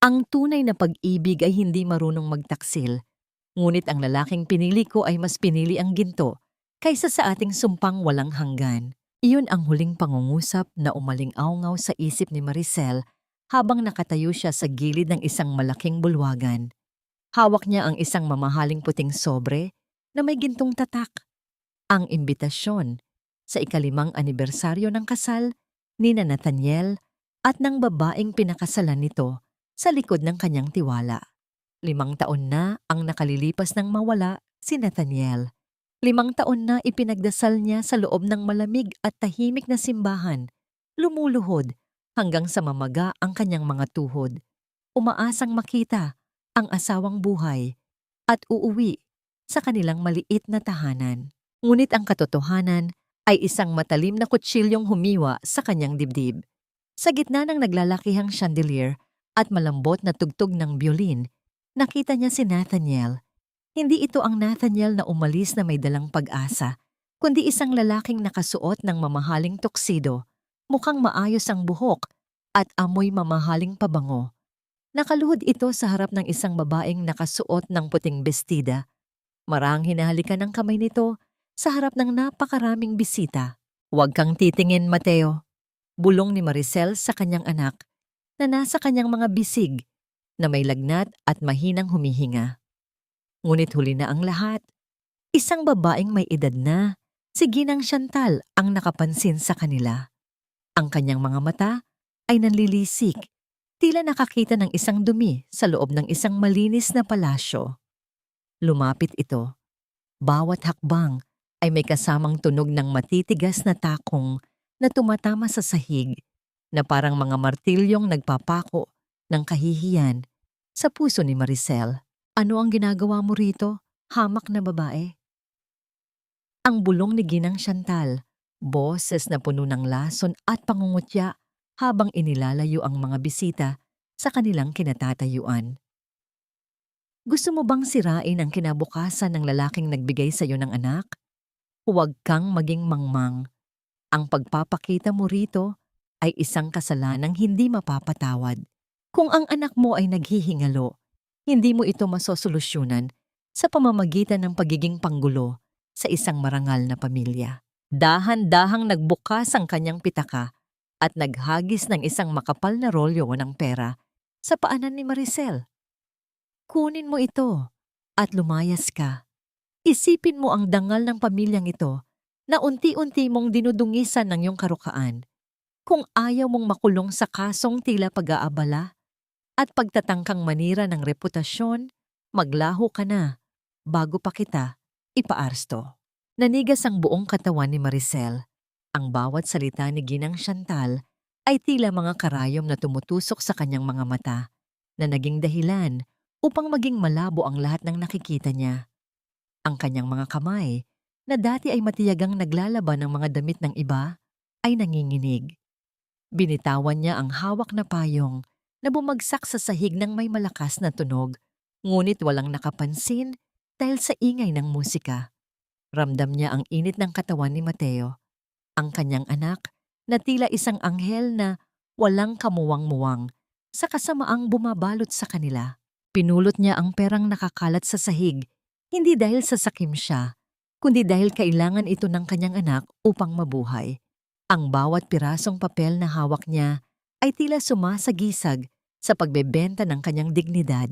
Ang tunay na pag-ibig ay hindi marunong magtaksil, ngunit ang lalaking pinili ko ay mas pinili ang ginto kaysa sa ating sumpang walang hanggan. Iyon ang huling pangungusap na umaling-awngaw sa isip ni Maricel habang nakatayo siya sa gilid ng isang malaking bulwagan. Hawak niya ang isang mamahaling puting sobre na may gintong tatak, ang imbitasyon sa ikalimang anibersaryo ng kasal ni Nathaniel at ng babaeng pinakasalan nito sa likod ng kanyang tiwala. 5 taon na ang nakalilipas nang mawala si Nathaniel. 5 taon na ipinagdasal niya sa loob ng malamig at tahimik na simbahan, lumuluhod hanggang sa mamaga ang kanyang mga tuhod, umaasang makita ang asawang buhay at uuwi sa kanilang maliit na tahanan. Ngunit ang katotohanan ay isang matalim na kutsilyong humiwa sa kanyang dibdib. Sa gitna ng naglalakihang chandelier at malambot na tugtog ng biolin, nakita niya si Nathaniel. Hindi ito ang Nathaniel na umalis na may dalang pag-asa, kundi isang lalaking nakasuot ng mamahaling tuksido, mukhang maayos ang buhok at amoy mamahaling pabango. Nakaluhod ito sa harap ng isang babaeng nakasuot ng puting bestida. Marahang hinahalikan ng kamay nito sa harap ng napakaraming bisita. "Huwag kang titingin, Mateo," bulong ni Maricel sa kanyang anak na nasa kanyang mga bisig na may lagnat at mahinang humihinga. Ngunit huli na ang lahat. Isang babaeng may edad na, si Ginang Chantal ang nakapansin sa kanila. Ang kanyang mga mata ay nanlilisik, tila nakakita ng isang dumi sa loob ng isang malinis na palasyo. Lumapit ito. Bawat hakbang ay may kasamang tunog ng matitigas na takong na tumatama sa sahig na parang mga martilyong nagpapako ng kahihiyan sa puso ni Maricel. "Ano ang ginagawa mo rito, hamak na babae?" Ang bulong ni Ginang Chantal, boses na puno ng lason at pangungutya habang inilalayo ang mga bisita sa kanilang kinatatayuan. "Gusto mo bang sirain ang kinabukasan ng lalaking nagbigay sa iyo ng anak? Huwag kang maging mangmang. Ang pagpapakita mo rito ay isang kasalanang hindi mapapatawad. Kung ang anak mo ay naghihingalo, hindi mo ito masosolusyunan sa pamamagitan ng pagiging panggulo sa isang marangal na pamilya." Dahan-dahang nagbukas ang kanyang pitaka at naghagis ng isang makapal na rolyo ng pera sa paanan ni Maricel. "Kunin mo ito at lumayas ka. Isipin mo ang dangal ng pamilyang ito na unti-unti mong dinudungisan ng iyong karukaan. Kung ayaw mong makulong sa kasong tila pag-aabala at pagtatangkang manira ng reputasyon, maglaho ka na bago pa kita ipaarsto." Nanigas ang buong katawan ni Maricel. Ang bawat salita ni Ginang Chantal ay tila mga karayom na tumutusok sa kanyang mga mata na naging dahilan upang maging malabo ang lahat ng nakikita niya. Ang kanyang mga kamay, na dati ay matiyagang naglalaban ng mga damit ng iba, ay nanginginig. Binitawan niya ang hawak na payong na bumagsak sa sahig ng may malakas na tunog, ngunit walang nakapansin dahil sa ingay ng musika. Ramdam niya ang init ng katawan ni Mateo, ang kanyang anak na tila isang anghel na walang kamuwang-muwang sa kasamaang bumabalot sa kanila. Pinulot niya ang perang nakakalat sa sahig, hindi dahil sa sakim siya, kundi dahil kailangan ito ng kanyang anak upang mabuhay. Ang bawat pirasong papel na hawak niya ay tila sumasagisag sa pagbebenta ng kanyang dignidad.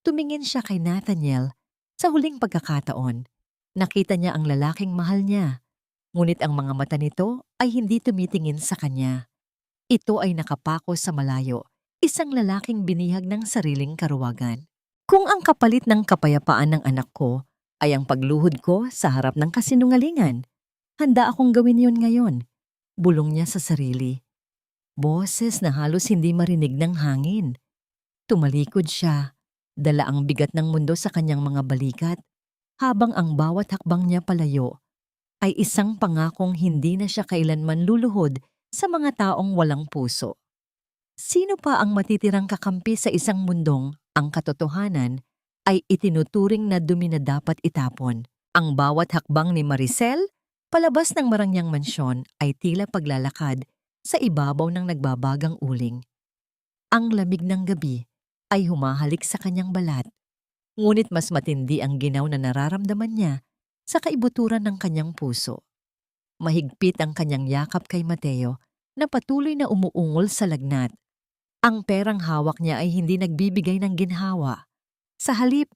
Tumingin siya kay Nathaniel sa huling pagkakataon. Nakita niya ang lalaking mahal niya, ngunit ang mga mata nito ay hindi tumitingin sa kanya. Ito ay nakapako sa malayo, isang lalaking binihag ng sariling karuwagan. "Kung ang kapalit ng kapayapaan ng anak ko ay ang pagluhod ko sa harap ng kasinungalingan, handa akong gawin yun ngayon," bulong niya sa sarili. Boses na halos hindi marinig ng hangin. Tumalikod siya, dala ang bigat ng mundo sa kanyang mga balikat, habang ang bawat hakbang niya palayo ay isang pangakong hindi na siya kailanman luluhod sa mga taong walang puso. Sino pa ang matitirang kakampi sa isang mundong ang katotohanan ay itinuturing na dumi na dapat itapon? Ang bawat hakbang ni Maricel palabas ng marangyang mansyon ay tila paglalakad sa ibabaw ng nagbabagang uling. Ang lamig ng gabi ay humahalik sa kanyang balat. Ngunit mas matindi ang ginaw na nararamdaman niya sa kaibuturan ng kanyang puso. Mahigpit ang kanyang yakap kay Mateo na patuloy na umuungol sa lagnat. Ang perang hawak niya ay hindi nagbibigay ng ginhawa. Sa halip,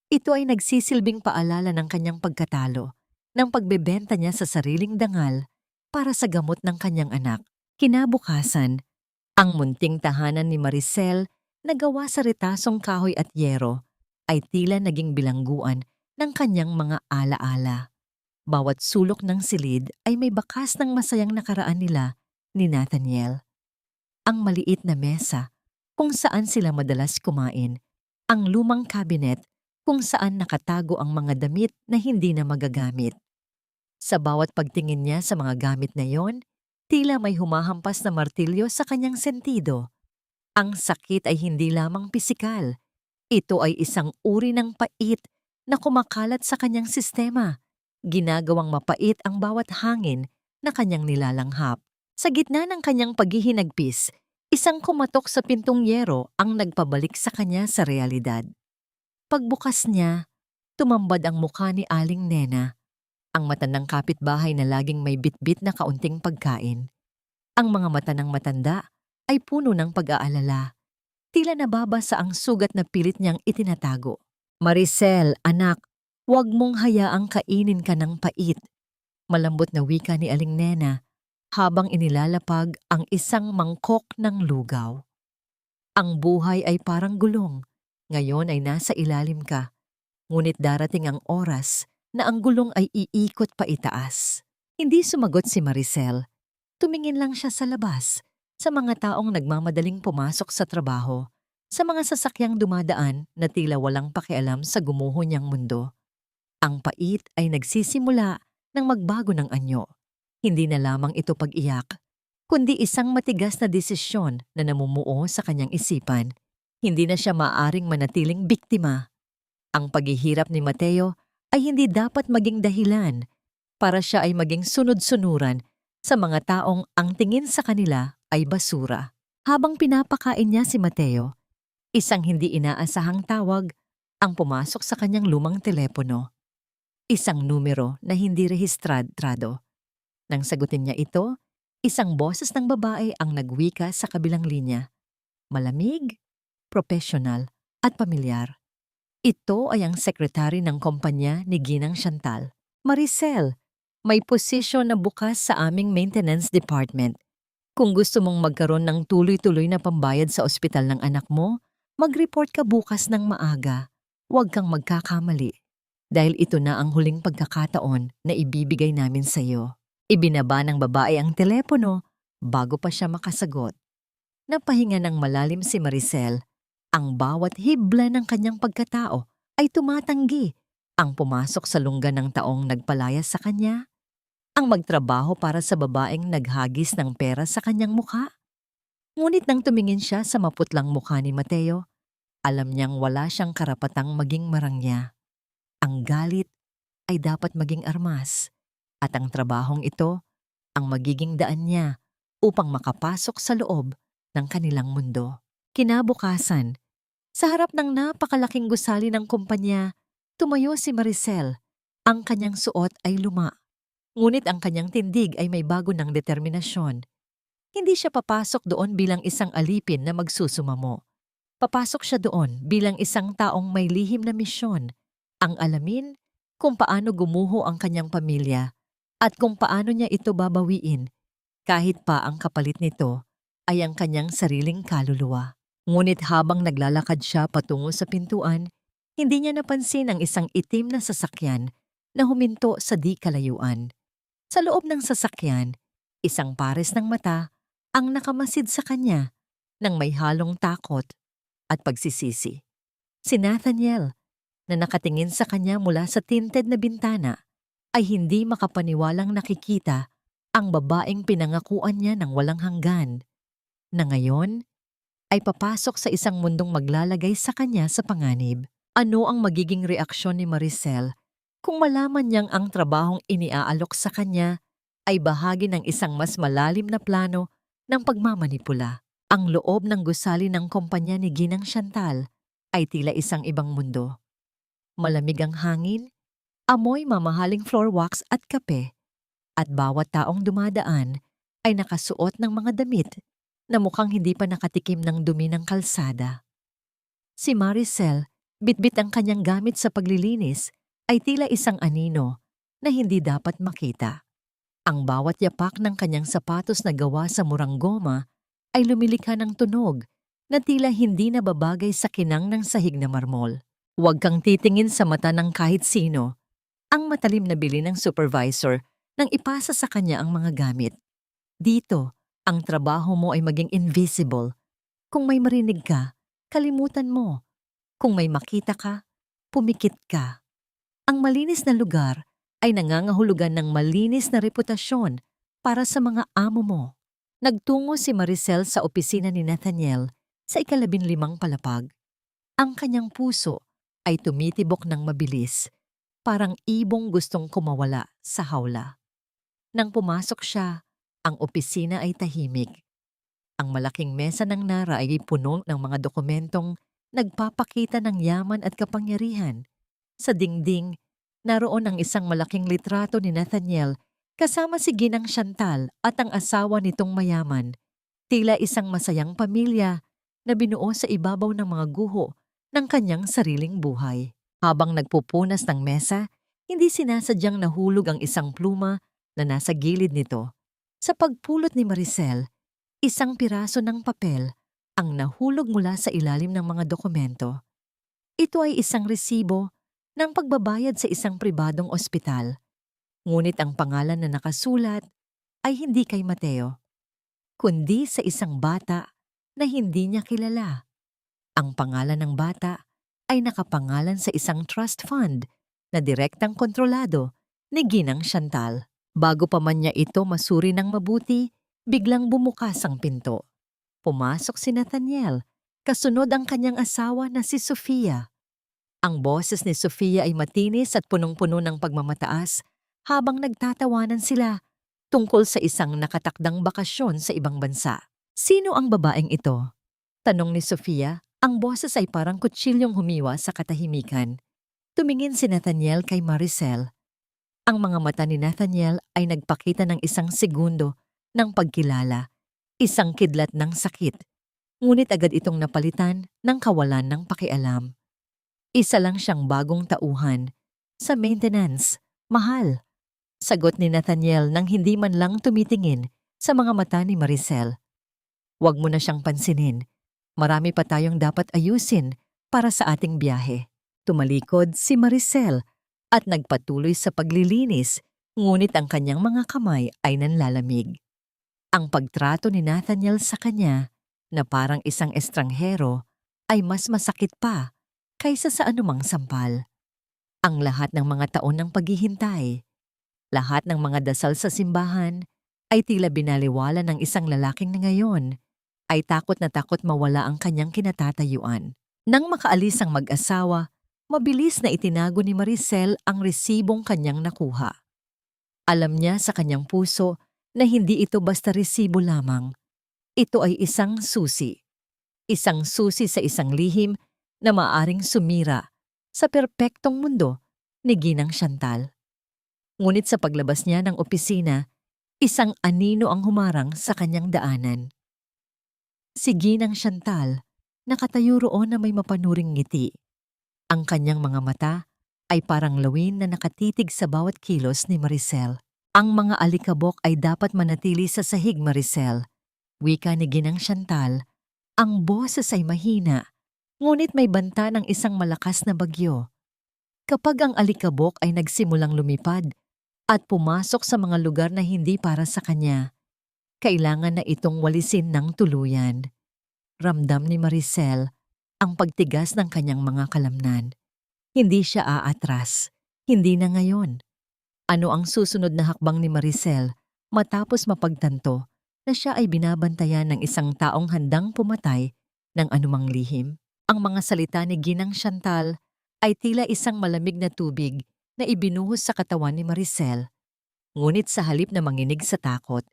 ito ay nagsisilbing paalala ng kanyang pagkatalo, ng pagbebenta niya sa sariling dangal para sa gamot ng kanyang anak. Kinabukasan, ang munting tahanan ni Maricel na gawa sa retasong kahoy at yero ay tila naging bilangguan ng kanyang mga alaala. Bawat sulok ng silid ay may bakas ng masayang nakaraan nila ni Nathaniel. Ang maliit na mesa kung saan sila madalas kumain, ang lumang kabinet kung saan nakatago ang mga damit na hindi na magagamit. Sa bawat pagtingin niya sa mga gamit na yon, tila may humahampas na martilyo sa kanyang sentido. Ang sakit ay hindi lamang pisikal. Ito ay isang uri ng pait na kumakalat sa kanyang sistema. Ginagawang mapait ang bawat hangin na kanyang nilalanghap. Sa gitna ng kanyang paghihinagpis, isang kumatok sa pintong yero ang nagpabalik sa kanya sa realidad. Pagbukas niya, tumambad ang mukha ni Aling Nena, ang matandang kapitbahay na laging may bitbit na kaunting pagkain. Ang mga mata ng matanda ay puno ng pag-aalala. Tila nababasa ang sugat na pilit niyang itinatago. Maricel, anak, huwag mong hayaang kainin ka ng pait. Malambot na wika ni Aling Nena habang inilalapag ang isang mangkok ng lugaw. Ang buhay ay parang gulong. Ngayon ay nasa ilalim ka. Ngunit darating ang oras na ang gulong ay iikot pa itaas. Hindi sumagot si Maricel. Tumingin lang siya sa labas, sa mga taong nagmamadaling pumasok sa trabaho, sa mga sasakyang dumadaan na tila walang pakialam sa gumuho niyang mundo. Ang pait ay nagsisimula ng magbago ng anyo. Hindi na lamang ito pag-iyak, kundi isang matigas na desisyon na namumuo sa kanyang isipan. Hindi na siya maaaring manatiling biktima. Ang paghihirap ni Mateo ay hindi dapat maging dahilan para siya ay maging sunod-sunuran sa mga taong ang tingin sa kanila ay basura. Habang pinapakain niya si Mateo, isang hindi inaasahang tawag ang pumasok sa kanyang lumang telepono. Isang numero na hindi rehistrado. Nang sagutin niya ito, isang boses ng babae ang nagwika sa kabilang linya. Malamig, profesional at pamilyar. Ito ay ang sekretary ng kumpanya ni Ginang Chantal. Maricel, may posisyon na bukas sa aming maintenance department. Kung gusto mong magkaroon ng tuloy-tuloy na pambayad sa ospital ng anak mo, mag-report ka bukas ng maaga. Huwag kang magkakamali. Dahil ito na ang huling pagkakataon na ibibigay namin sa iyo. Ibinaba ng babae ang telepono bago pa siya makasagot. Napahinga ng malalim si Maricel. Ang bawat hibla ng kanyang pagkatao ay tumatanggi. Ang pumasok sa lungga ng taong nagpalayas sa kanya. Ang magtrabaho para sa babaeng naghagis ng pera sa kanyang mukha. Ngunit nang tumingin siya sa maputlang mukha ni Mateo, alam niyang wala siyang karapatang maging marangya. Ang galit ay dapat maging armas. At ang trabahong ito ang magiging daan niya upang makapasok sa loob ng kanilang mundo. Kinabukasan, sa harap ng napakalaking gusali ng kumpanya, tumayo si Maricel. Ang kanyang suot ay luma. Ngunit ang kanyang tindig ay may bago ng determinasyon. Hindi siya papasok doon bilang isang alipin na magsusumamo. Papasok siya doon bilang isang taong may lihim na misyon. Ang alamin kung paano gumuho ang kanyang pamilya at kung paano niya ito babawiin kahit pa ang kapalit nito ay ang kanyang sariling kaluluwa. Ngunit habang naglalakad siya patungo sa pintuan, hindi niya napansin ang isang itim na sasakyan na huminto sa di kalayuan. Sa loob ng sasakyan, isang pares ng mata ang nakamasid sa kanya nang may halong takot at pagsisisi. Si Nathaniel, na nakatingin sa kanya mula sa tinted na bintana, ay hindi makapaniwalang nakikita ang babaeng pinangakuan niya ng walang hanggan, na ngayon ay papasok sa isang mundong maglalagay sa kanya sa panganib. Ano ang magiging reaksyon ni Maricel kung malaman niyang ang trabahong iniaalok sa kanya ay bahagi ng isang mas malalim na plano ng pagmamanipula? Ang loob ng gusali ng kumpanya ni Ginang Chantal ay tila isang ibang mundo. Malamig ang hangin, amoy mamahaling floor wax at kape, at bawat taong dumadaan ay nakasuot ng mga damit na mukhang hindi pa nakatikim ng dumi ng kalsada. Si Maricel, bitbit ang kanyang gamit sa paglilinis, ay tila isang anino na hindi dapat makita. Ang bawat yapak ng kanyang sapatos na gawa sa murang goma ay lumilikha ng tunog na tila hindi nababagay sa kinang ng sahig na marmol. Huwag kang titingin sa mata ng kahit sino. Ang matalim na bili ng supervisor nang ipasa sa kanya ang mga gamit. Dito, ang trabaho mo ay maging invisible. Kung may marinig ka, kalimutan mo. Kung may makita ka, pumikit ka. Ang malinis na lugar ay nangangahulugan ng malinis na reputasyon para sa mga amo mo. Nagtungo si Maricel sa opisina ni Nathaniel sa 15 palapag. Ang kanyang puso ay tumitibok ng mabilis, parang ibong gustong kumawala sa hawla. Nang pumasok siya, ang opisina ay tahimik. Ang malaking mesa ng Nara ay puno ng mga dokumentong nagpapakita ng yaman at kapangyarihan. Sa dingding, naroon ang isang malaking litrato ni Nathaniel kasama si Ginang Chantal at ang asawa nitong mayaman. Tila isang masayang pamilya na binuo sa ibabaw ng mga guho ng kanyang sariling buhay. Habang nagpupunas ng mesa, hindi sinasadyang nahulog ang isang pluma na nasa gilid nito. Sa pagpulot ni Maricel, isang piraso ng papel ang nahulog mula sa ilalim ng mga dokumento. Ito ay isang resibo ng pagbabayad sa isang pribadong ospital. Ngunit ang pangalan na nakasulat ay hindi kay Mateo, kundi sa isang bata na hindi niya kilala. Ang pangalan ng bata ay nakapangalan sa isang trust fund na direktang kontrolado ni Ginang Chantal. Bago pa man niya ito masuri ng mabuti, biglang bumukas ang pinto. Pumasok si Nathaniel, kasunod ang kanyang asawa na si Sofia. Ang boses ni Sofia ay matinis at punong-puno ng pagmamataas habang nagtatawanan sila tungkol sa isang nakatakdang bakasyon sa ibang bansa. Sino ang babaeng ito? Tanong ni Sofia, ang boses ay parang kutsilyong humiwa sa katahimikan. Tumingin si Nathaniel kay Maricel. Ang mga mata ni Nathaniel ay nagpakita ng isang segundo ng pagkilala, isang kidlat ng sakit, ngunit agad itong napalitan ng kawalan ng pakialam. Isa lang siyang bagong tauhan. Sa maintenance, mahal. Sagot ni Nathaniel nang hindi man lang tumitingin sa mga mata ni Maricel. Huwag mo na siyang pansinin. Marami pa tayong dapat ayusin para sa ating biyahe. Tumalikod si Maricel at nagpatuloy sa paglilinis, ngunit ang kanyang mga kamay ay nanlalamig. Ang pagtrato ni Nathaniel sa kanya, na parang isang estranghero, ay mas masakit pa kaysa sa anumang sampal. Ang lahat ng mga taon ng paghihintay, lahat ng mga dasal sa simbahan, ay tila binaliwala ng isang lalaking na ngayon ay takot na takot mawala ang kanyang kinatatayuan. Nang makaalis ang mag-asawa, mabilis na itinago ni Maricel ang resibong kanyang nakuha. Alam niya sa kanyang puso na hindi ito basta resibo lamang. Ito ay isang susi. Isang susi sa isang lihim na maaring sumira sa perpektong mundo ni Ginang Chantal. Ngunit sa paglabas niya ng opisina, isang anino ang humarang sa kanyang daanan. Si Ginang Chantal, nakatayo roon na may mapanuring ngiti. Ang kanyang mga mata ay parang lawin na nakatitig sa bawat kilos ni Maricel. Ang mga alikabok ay dapat manatili sa sahig, Maricel. Wika ni Ginang Chantal, ang boses ay mahina, ngunit may banta ng isang malakas na bagyo. Kapag ang alikabok ay nagsimulang lumipad at pumasok sa mga lugar na hindi para sa kanya, kailangan na itong walisin ng tuluyan. Ramdam ni Maricel ang pagtigas ng kanyang mga kalamnan. Hindi siya aatras, hindi na ngayon. Ano ang susunod na hakbang ni Maricel matapos mapagtanto na siya ay binabantayan ng isang taong handang pumatay ng anumang lihim? Ang mga salita ni Ginang Chantal ay tila isang malamig na tubig na ibinuhos sa katawan ni Maricel. Ngunit sa halip na manginig sa takot,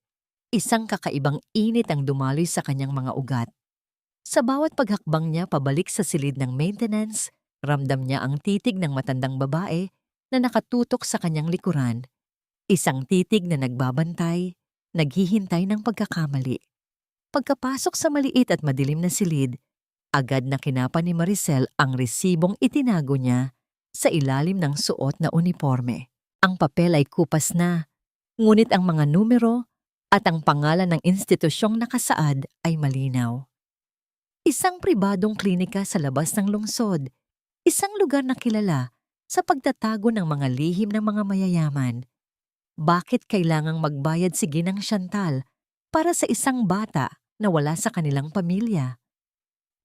Isang kakaibang init ang dumaloy sa kanyang mga ugat. Sa bawat paghakbang niya pabalik sa silid ng maintenance, ramdam niya ang titig ng matandang babae na nakatutok sa kanyang likuran. Isang titig na nagbabantay, naghihintay ng pagkakamali. Pagkapasok sa maliit at madilim na silid, agad na kinapa ni Maricel ang resibong itinago niya sa ilalim ng suot na uniforme. Ang papel ay kupas na, ngunit ang mga numero at ang pangalan ng institusyong nakasaad ay malinaw. Isang pribadong klinika sa labas ng lungsod, isang lugar na kilala sa pagtatago ng mga lihim ng mga mayayaman. Bakit kailangang magbayad si Ginang Chantal para sa isang bata na wala sa kanilang pamilya?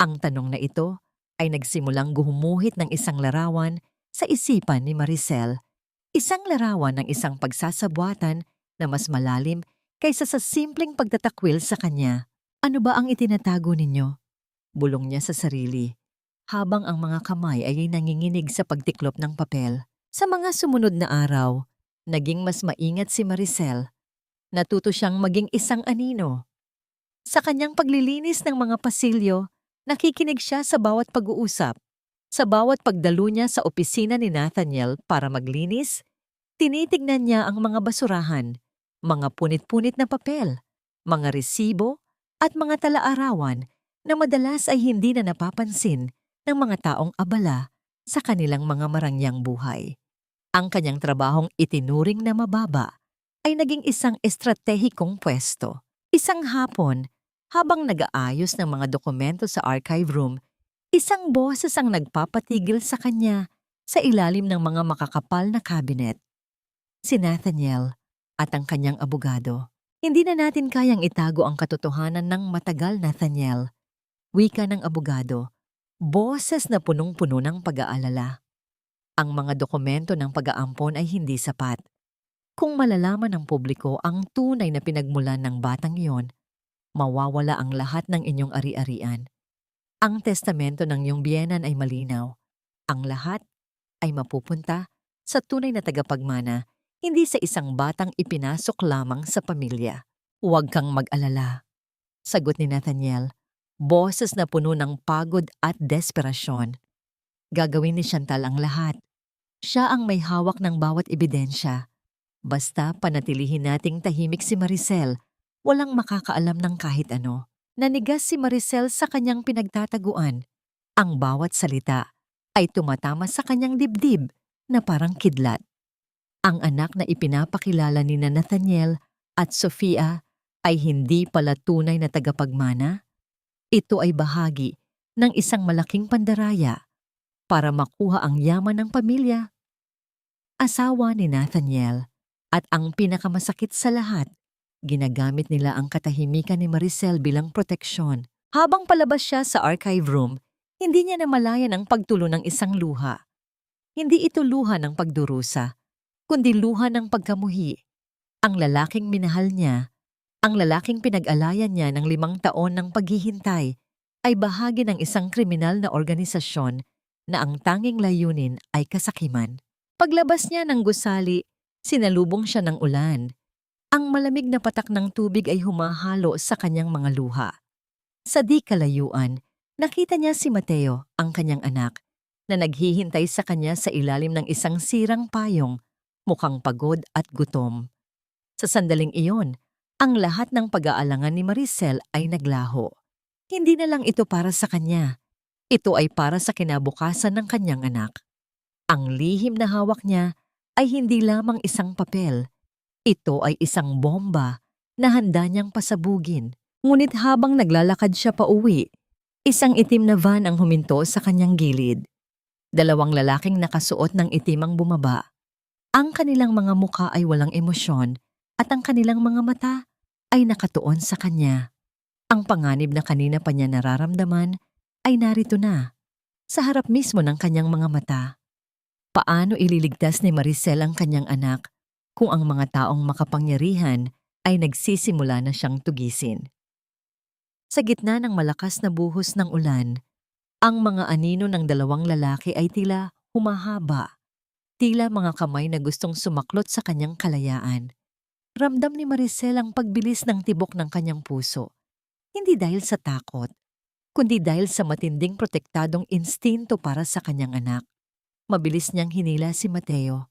Ang tanong na ito ay nagsimulang gumuhit ng isang larawan sa isipan ni Maricel. Isang larawan ng isang pagsasabwatan na mas malalim kaysa sa simpleng pagtatakwil sa kanya. Ano ba ang itinatago ninyo? Bulong niya sa sarili, habang ang mga kamay ay nanginginig sa pagtiklop ng papel. Sa mga sumunod na araw, naging mas maingat si Maricel. Natuto siyang maging isang anino. Sa kanyang paglilinis ng mga pasilyo, nakikinig siya sa bawat pag-uusap. Sa bawat pagdalo niya sa opisina ni Nathaniel para maglinis, tinitignan niya ang mga basurahan, mga punit-punit na papel, mga resibo at mga tala-arawan na madalas ay hindi na napapansin ng mga taong abala sa kanilang mga marangyang buhay. Ang kanyang trabahong itinuring na mababa ay naging isang estratehikong pwesto. Isang hapon, habang nag-aayos ng mga dokumento sa archive room, isang boses ang nagpapatigil sa kanya sa ilalim ng mga makakapal na cabinet. Si Nathaniel at ang kanyang abogado. Hindi na natin kayang itago ang katotohanan ng matagal, Nathaniel. Wika ng abogado, boses na punong-puno ng pag-aalala. Ang mga dokumento ng pag-aampon ay hindi sapat. Kung malalaman ng publiko ang tunay na pinagmulan ng batang iyon, mawawala ang lahat ng inyong ari-arian. Ang testamento ng iyong biyenan ay malinaw. Ang lahat ay mapupunta sa tunay na tagapagmana, hindi sa isang batang ipinasok lamang sa pamilya. Huwag kang mag-alala. Sagot ni Nathaniel, boses na puno ng pagod at desperasyon. Gagawin ni Chantal ang lahat. Siya ang may hawak ng bawat ebidensya. Basta panatilihin nating tahimik si Maricel, walang makakaalam ng kahit ano. Nanigas si Maricel sa kanyang pinagtataguan. Ang bawat salita ay tumatama sa kanyang dibdib na parang kidlat. Ang anak na ipinapakilala ni Nathaniel at Sofia ay hindi pala tunay na tagapagmana. Ito ay bahagi ng isang malaking pandaraya para makuha ang yaman ng pamilya. Asawa ni Nathaniel at ang pinakamasakit sa lahat, ginagamit nila ang katahimikan ni Maricel bilang proteksyon. Habang palabas siya sa archive room, hindi niya namalayan ang pagtulo ng isang luha. Hindi ito luha ng pagdurusa, kundi luha ng pagkamuhi. Ang lalaking minahal niya, ang lalaking pinag-alayan niya ng 5 taon ng paghihintay, ay bahagi ng isang kriminal na organisasyon na ang tanging layunin ay kasakiman. Paglabas niya ng gusali, sinalubong siya ng ulan. Ang malamig na patak ng tubig ay humahalo sa kanyang mga luha. Sa di kalayuan, nakita niya si Mateo, ang kanyang anak, na naghihintay sa kanya sa ilalim ng isang sirang payong, mukhang pagod at gutom. Sa sandaling iyon, ang lahat ng pag-aalangan ni Maricel ay naglaho. Hindi na lang ito para sa kanya. Ito ay para sa kinabukasan ng kanyang anak. Ang lihim na hawak niya ay hindi lamang isang papel. Ito ay isang bomba na handa niyang pasabugin. Ngunit habang naglalakad siya pauwi, isang itim na van ang huminto sa kanyang gilid. 2 lalaking nakasuot ng itim ang bumaba. Ang kanilang mga mukha ay walang emosyon at ang kanilang mga mata ay nakatuon sa kanya. Ang panganib na kanina pa niya nararamdaman ay narito na, sa harap mismo ng kanyang mga mata. Paano ililigtas ni Maricel ang kanyang anak kung ang mga taong makapangyarihan ay nagsisimula na siyang tugisin? Sa gitna ng malakas na buhos ng ulan, ang mga anino ng 2 lalaki ay tila humahaba, tila mga kamay na gustong sumaklot sa kanyang kalayaan. Ramdam ni Maricel ang pagbilis ng tibok ng kanyang puso. Hindi dahil sa takot, kundi dahil sa matinding protektadong instinto para sa kanyang anak. Mabilis niyang hinila si Mateo.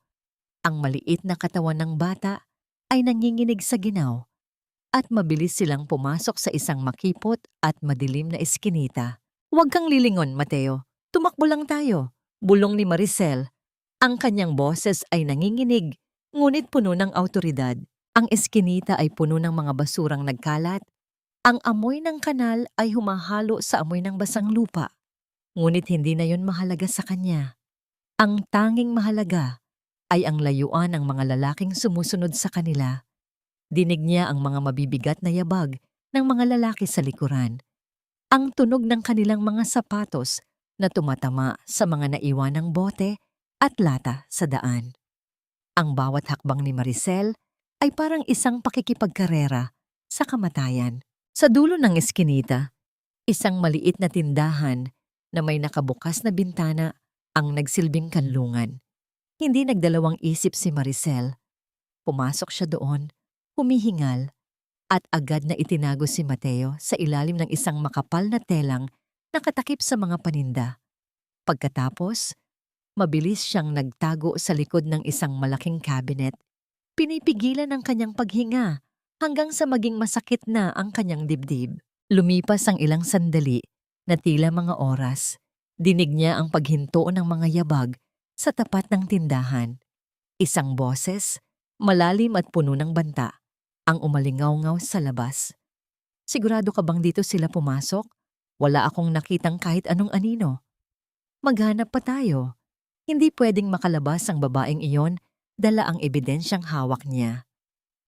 Ang maliit na katawan ng bata ay nanginginig sa ginaw at mabilis silang pumasok sa isang makipot at madilim na eskinita. "Huwag kang lilingon, Mateo. Tumakbo lang tayo," bulong ni Maricel. Ang kanyang boses ay nanginginig, ngunit puno ng awtoridad. Ang eskinita ay puno ng mga basurang nagkalat. Ang amoy ng kanal ay humahalo sa amoy ng basang lupa. Ngunit hindi na yon mahalaga sa kanya. Ang tanging mahalaga ay ang layuan ng mga lalaking sumusunod sa kanila. Dinig niya ang mga mabibigat na yabag ng mga lalaki sa likuran. Ang tunog ng kanilang mga sapatos na tumatama sa mga naiwanang bote at lata sa daan. Ang bawat hakbang ni Maricel ay parang isang pakikipagkarera sa kamatayan. Sa dulo ng eskinita, isang maliit na tindahan na may nakabukas na bintana ang nagsilbing kanlungan. Hindi nagdalawang isip si Maricel. Pumasok siya doon, humihingal, at agad na itinago si Mateo sa ilalim ng isang makapal na telang nakatakip sa mga paninda. Pagkatapos, mabilis siyang nagtago sa likod ng isang malaking cabinet. Pinipigilan ang kanyang paghinga hanggang sa maging masakit na ang kanyang dibdib. Lumipas ang ilang sandali na tila mga oras. Dinig niya ang paghinto ng mga yabag sa tapat ng tindahan. Isang boses, malalim at puno ng banta, ang umalingaw-ngaw sa labas. "Sigurado ka bang dito sila pumasok? Wala akong nakitang kahit anong anino." "Maghanap pa tayo." Hindi pwedeng makalabas ang babaeng iyon, dala ang ebidensyang hawak niya.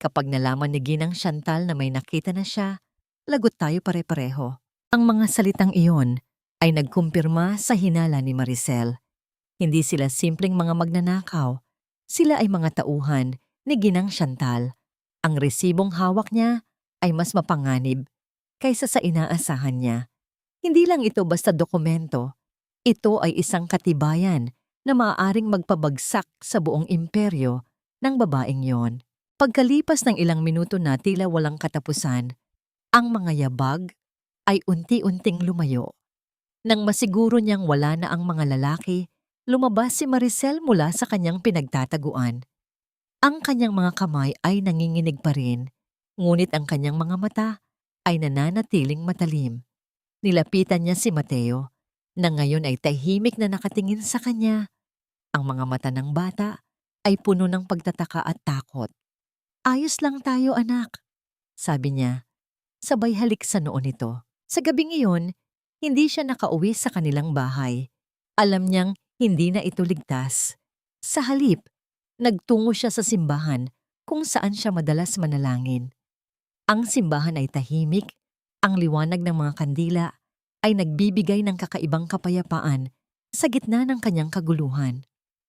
Kapag nalaman ni Ginang Chantal na may nakita na siya, lagot tayo pare-pareho. Ang mga salitang iyon ay nagkumpirma sa hinala ni Maricel. Hindi sila simpleng mga magnanakaw. Sila ay mga tauhan ni Ginang Chantal. Ang resibong hawak niya ay mas mapanganib kaysa sa inaasahan niya. Hindi lang ito basta dokumento. Ito ay isang katibayan na maaaring magpabagsak sa buong imperyo ng babaeng yon. Pagkalipas ng ilang minuto na tila walang katapusan, ang mga yabag ay unti-unting lumayo. Nang masiguro niyang wala na ang mga lalaki, lumabas si Maricel mula sa kanyang pinagtataguan. Ang kanyang mga kamay ay nanginginig pa rin, ngunit ang kanyang mga mata ay nananatiling matalim. Nilapitan niya si Mateo, na ngayon ay tahimik na nakatingin sa kanya. Ang mga mata ng bata ay puno ng pagtataka at takot. "Ayos lang tayo, anak," sabi niya, sabay halik sa noo nito. Sa gabing iyon, hindi siya nakauwi sa kanilang bahay. Alam niyang hindi na ito ligtas. Sa halip, nagtungo siya sa simbahan kung saan siya madalas manalangin. Ang simbahan ay tahimik, ang liwanag ng mga kandila ay nagbibigay ng kakaibang kapayapaan sa gitna ng kanyang kaguluhan.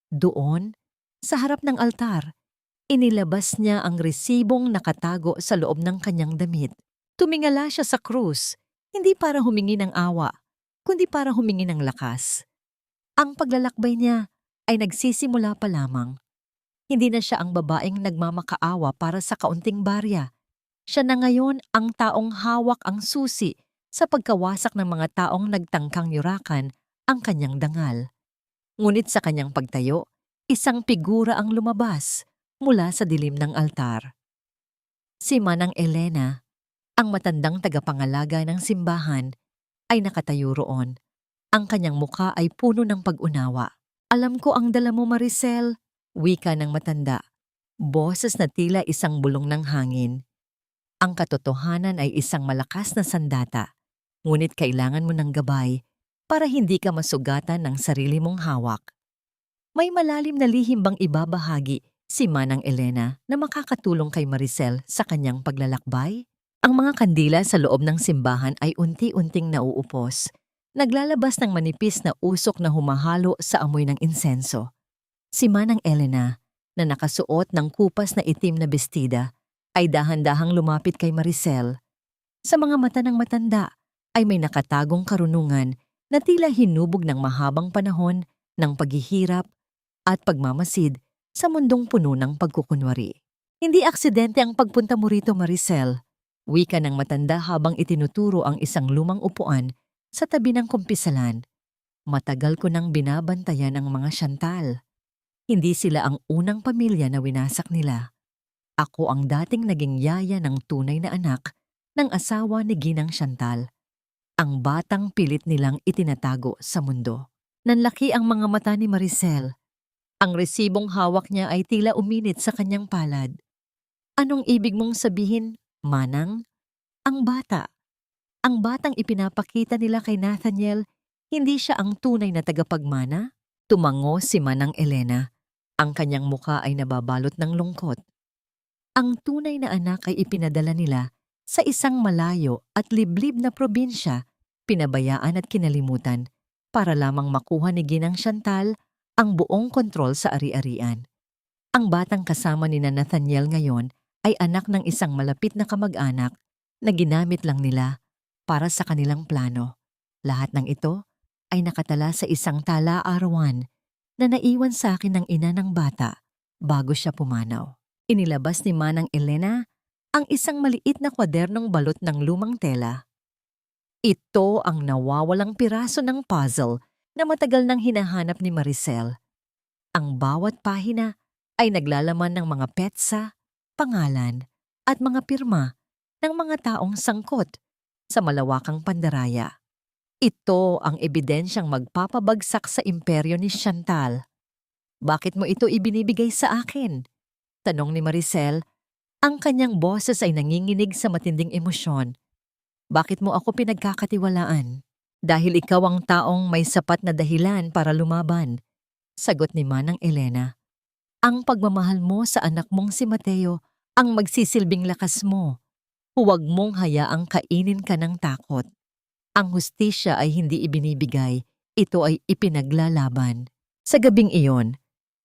Doon, sa harap ng altar, inilabas niya ang resibong nakatago sa loob ng kanyang damit. Tumingala siya sa krus, hindi para humingi ng awa, kundi para humingi ng lakas. Ang paglalakbay niya ay nagsisimula pa lamang. Hindi na siya ang babaeng nagmamakaawa para sa kaunting barya. Siya na ngayon ang taong hawak ang susi sa pagkawasak ng mga taong nagtangkang yurakan ang kanyang dangal. Ngunit sa kanyang pagtayo, isang figura ang lumabas mula sa dilim ng altar. Si Manang Elena, ang matandang tagapangalaga ng simbahan, ay nakatayo roon. Ang kanyang mukha ay puno ng pag-unawa. "Alam ko ang dala mo, Maricel," wika ng matanda. Boses na tila isang bulong ng hangin. Ang katotohanan ay isang malakas na sandata, ngunit kailangan mo ng gabay para hindi ka masugatan ng sarili mong hawak. May malalim na lihim bang ibabahagi si Manang Elena na makakatulong kay Maricel sa kanyang paglalakbay? Ang mga kandila sa loob ng simbahan ay unti-unting nauupos. Naglalabas ng manipis na usok na humahalo sa amoy ng insenso. Si Manang Elena, na nakasuot ng kupas na itim na bestida, ay dahan-dahang lumapit kay Maricel. Sa mga mata ng matanda ay may nakatagong karunungan na tila hinubog ng mahabang panahon ng paghihirap at pagmamasid sa mundong puno ng pagkukunwari. Hindi aksidente ang pagpunta mo rito, Maricel. Wika ng matanda habang itinuturo ang isang lumang upuan sa tabi ng kumpisalan. Matagal ko nang binabantayan ang mga Chantal. Hindi sila ang unang pamilya na winasak nila. Ako ang dating naging yaya ng tunay na anak ng asawa ni Ginang Chantal. Ang batang pilit nilang itinatago sa mundo. Nanlaki ang mga mata ni Maricel. Ang resibong hawak niya ay tila uminit sa kanyang palad. Anong ibig mong sabihin, Manang? Ang bata. Ang batang ipinapakita nila kay Nathaniel, hindi siya ang tunay na tagapagmana? Tumango si Manang Elena. Ang kanyang muka ay nababalot ng lungkot. Ang tunay na anak ay ipinadala nila sa isang malayo at liblib na probinsya, pinabayaan at kinalimutan, para lamang makuha ni Ginang Chantal ang buong kontrol sa ari-arian. Ang batang kasama ni Nathaniel ngayon ay anak ng isang malapit na kamag-anak na ginamit lang nila para sa kanilang plano. Lahat ng ito ay nakatala sa isang tala-arawan na naiwan sa akin ng ina ng bata bago siya pumanaw. Inilabas ni Manang Elena ang isang maliit na kwadernong balot ng lumang tela. Ito ang nawawalang piraso ng puzzle na matagal nang hinahanap ni Maricel. Ang bawat pahina ay naglalaman ng mga petsa, pangalan, at mga pirma ng mga taong sangkot sa malawakang pandaraya. Ito ang ebidensyang magpapabagsak sa imperyo ni Chantal. Bakit mo ito ibinibigay sa akin? Tanong ni Maricel. Ang kanyang boses ay nanginginig sa matinding emosyon. Bakit mo ako pinagkakatiwalaan? Dahil ikaw ang taong may sapat na dahilan para lumaban, sagot ni Manang Elena. Ang pagmamahal mo sa anak mong si Mateo ang magsisilbing lakas mo. Huwag mong hayaang kainin ka ng takot. Ang hustisya ay hindi ibinibigay, ito ay ipinaglalaban. Sa gabing iyon,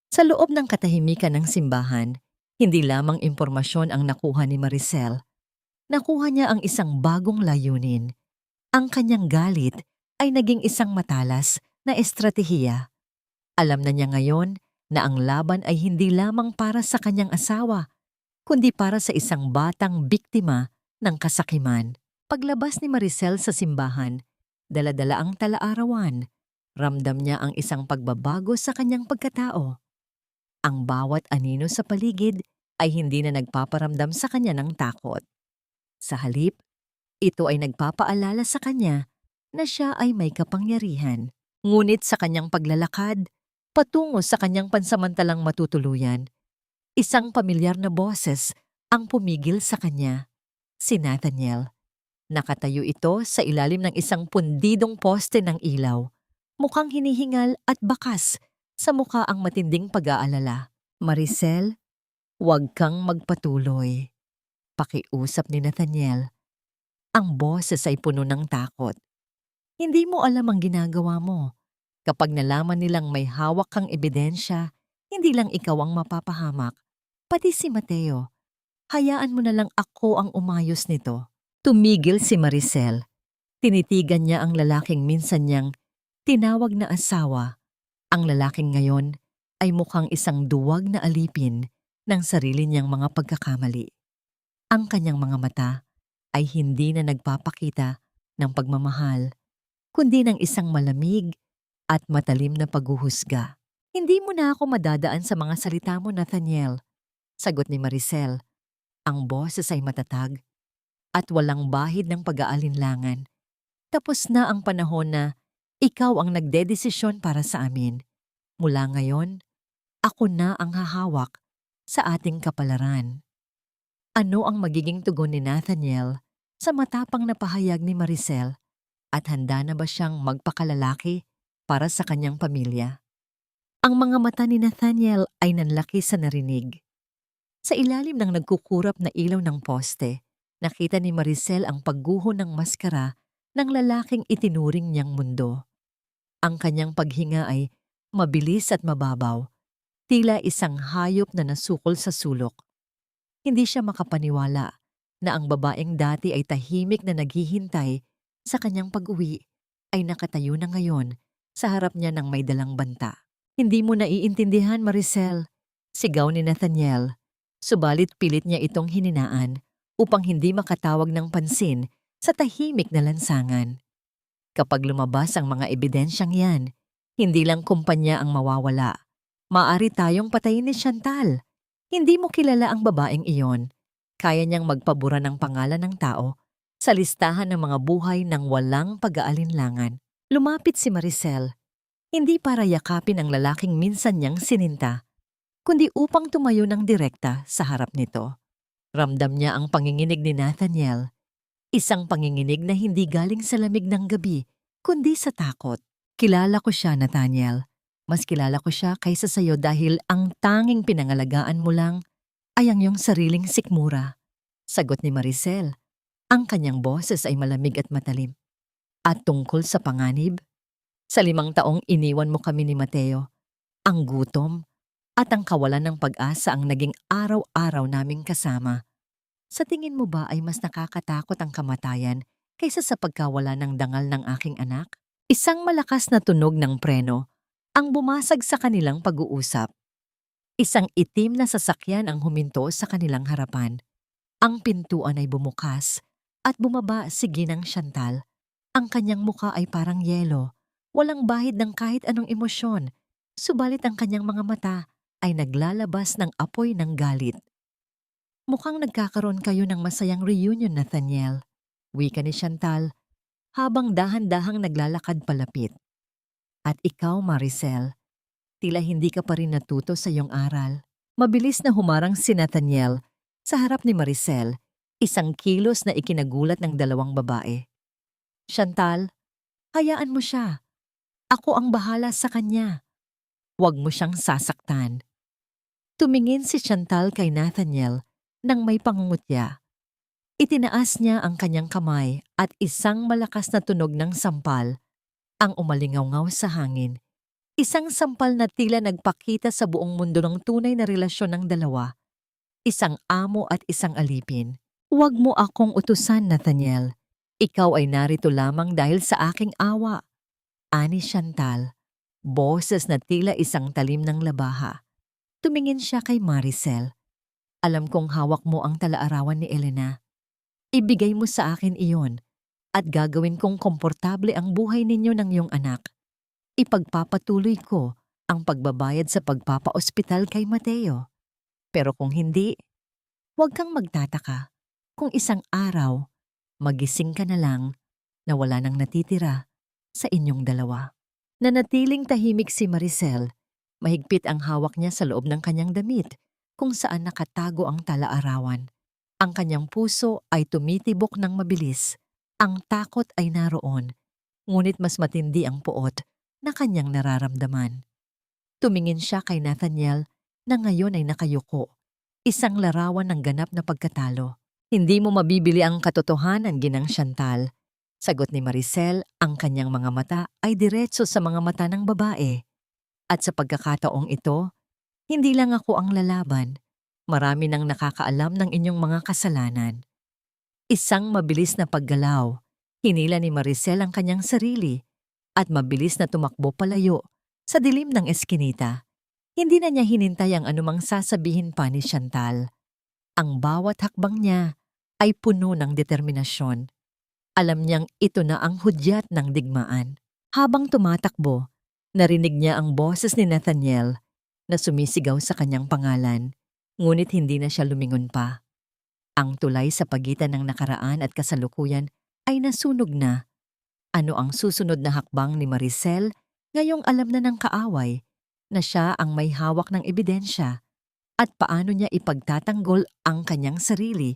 sa loob ng katahimikan ng simbahan, hindi lamang impormasyon ang nakuha ni Maricel. Nakuha niya ang isang bagong layunin. Ang kanyang galit ay naging isang matalas na estratehiya. Alam na niya ngayon na ang laban ay hindi lamang para sa kanyang asawa, kundi para sa isang batang biktima ng kasakiman. Paglabas ni Maricel sa simbahan, dala-dala ang tala-arawan. Ramdam niya ang isang pagbabago sa kanyang pagkatao. Ang bawat anino sa paligid ay hindi na nagpaparamdam sa kanya ng takot. Sa halip, ito ay nagpapaalala sa kanya na siya ay may kapangyarihan. Ngunit sa kanyang paglalakad, patungo sa kanyang pansamantalang matutuluyan, isang pamilyar na boses ang pumigil sa kanya, si Nathaniel. Nakatayo ito sa ilalim ng isang pundidong poste ng ilaw, mukhang hinihingal at bakas sa mukha ang matinding pag-aalala. Maricel, huwag kang magpatuloy. Pakiusap ni Nathaniel. Ang boses ay puno ng takot. Hindi mo alam ang ginagawa mo. Kapag nalaman nilang may hawak kang ebidensya, hindi lang ikaw ang mapapahamak, pati si Mateo. Hayaan mo na lang ako ang umayos nito. Tumigil si Maricel. Tinitigan niya ang lalaking minsan niyang tinawag na asawa. Ang lalaking ngayon ay mukhang isang duwag na alipin ng sarili niyang mga pagkakamali. Ang kanyang mga mata ay hindi na nagpapakita ng pagmamahal, kundi ng isang malamig at matalim na paghuhusga. Hindi mo na ako madadaan sa mga salita mo, Nathaniel, sagot ni Maricel. Ang boses ay matatag at walang bahid ng pag-aalinlangan. Tapos na ang panahon na ikaw ang nagdedesisyon para sa amin. Mula ngayon, ako na ang hahawak sa ating kapalaran. Ano ang magiging tugon ni Nathaniel sa matapang na pahayag ni Maricel at handa na ba siyang magpakalalaki para sa kanyang pamilya? Ang mga mata ni Nathaniel ay nanlaki sa narinig. Sa ilalim ng nagkukurap na ilaw ng poste, nakita ni Maricel ang pagguho ng maskara ng lalaking itinuring niyang mundo. Ang kanyang paghinga ay mabilis at mababaw, tila isang hayop na nasukol sa sulok. Hindi siya makapaniwala na ang babaeng dati ay tahimik na naghihintay sa kanyang pag-uwi ay nakatayo na ngayon sa harap niya ng may dalang banta. Hindi mo naiintindihan, Maricel, sigaw ni Nathaniel. Subalit pilit niya itong hininaan upang hindi makatawag ng pansin sa tahimik na lansangan. Kapag lumabas ang mga ebidensyang yan, hindi lang kumpanya ang mawawala. Maari tayong patayin ni Chantal. Hindi mo kilala ang babaeng iyon. Kaya niyang magpabura ng pangalan ng tao sa listahan ng mga buhay ng walang pag-aalinlangan. Lumapit si Maricel, hindi para yakapin ang lalaking minsan niyang sininta, kundi upang tumayo ng direkta sa harap nito. Ramdam niya ang panginginig ni Nathaniel, isang panginginig na hindi galing sa lamig ng gabi, kundi sa takot. Kilala ko siya, Nathaniel. Mas kilala ko siya kaysa sayo dahil ang tanging pinangalagaan mo lang ay ang iyong sariling sikmura. Sagot ni Maricel. Ang kanyang boses ay malamig at matalim. At tungkol sa panganib, sa 5 taong iniwan mo kami ni Mateo, ang gutom at ang kawalan ng pag-asa ang naging araw-araw naming kasama. Sa tingin mo ba ay mas nakakatakot ang kamatayan kaysa sa pagkawala ng dangal ng aking anak? Isang malakas na tunog ng preno ang bumasag sa kanilang pag-uusap. Isang itim na sasakyan ang huminto sa kanilang harapan. Ang pintuan ay bumukas at bumaba si Ginang Chantal. Ang kanyang muka ay parang yelo, walang bahid ng kahit anong emosyon, subalit ang kanyang mga mata ay naglalabas ng apoy ng galit. Mukhang nagkakaroon kayo ng masayang reunion, Nathaniel, wika ni Chantal, habang dahan-dahang naglalakad palapit. At ikaw, Maricel, tila hindi ka pa rin natuto sa iyong aral. Mabilis na humarang si Nathaniel sa harap ni Maricel, isang kilos na ikinagulat ng 2 babae. Chantal, hayaan mo siya. Ako ang bahala sa kanya. Huwag mo siyang sasaktan. Tumingin si Chantal kay Nathaniel nang may pangungutya. Itinaas niya ang kanyang kamay at isang malakas na tunog ng sampal ang umalingaw-ngaw sa hangin. Isang sampal na tila nagpakita sa buong mundo ng tunay na relasyon ng dalawa. Isang amo at isang alipin. Huwag mo akong utusan, Nathaniel. Ikaw ay narito lamang dahil sa aking awa. Ani Chantal, boses na tila isang talim ng labaha. Tumingin siya kay Maricel. Alam kong hawak mo ang talaarawan ni Elena. Ibigay mo sa akin iyon at gagawin kong komportable ang buhay ninyo ng iyong anak. Ipagpapatuloy ko ang pagbabayad sa pagpapaospital kay Mateo. Pero kung hindi, huwag kang magtataka kung isang araw magising ka na lang na wala nang natitira sa inyong dalawa. Nanatiling tahimik si Maricel, mahigpit ang hawak niya sa loob ng kanyang damit kung saan nakatago ang talaarawan. Ang kanyang puso ay tumitibok ng mabilis. Ang takot ay naroon, ngunit mas matindi ang puot na kanyang nararamdaman. Tumingin siya kay Nathaniel na ngayon ay nakayuko, isang larawan ng ganap na pagkatalo. Hindi mo mabibili ang katotohanan, Ginang Chantal. Sagot ni Maricel, ang kanyang mga mata ay diretso sa mga mata ng babae. At sa pagkakataong ito, hindi lang ako ang lalaban. Marami nang nakakaalam ng inyong mga kasalanan. Isang mabilis na paggalaw, hinila ni Maricel ang kanyang sarili at mabilis na tumakbo palayo sa dilim ng eskinita. Hindi na niya hinintay ang anumang sasabihin pa ni Chantal. Ang bawat hakbang niya ay puno ng determinasyon. Alam niyang ito na ang hudyat ng digmaan. Habang tumatakbo, narinig niya ang boses ni Nathaniel na sumisigaw sa kanyang pangalan, ngunit hindi na siya lumingon pa. Ang tulay sa pagitan ng nakaraan at kasalukuyan ay nasunog na. Ano ang susunod na hakbang ni Maricel ngayong alam na ng kaaway na siya ang may hawak ng ebidensya at paano niya ipagtatanggol ang kanyang sarili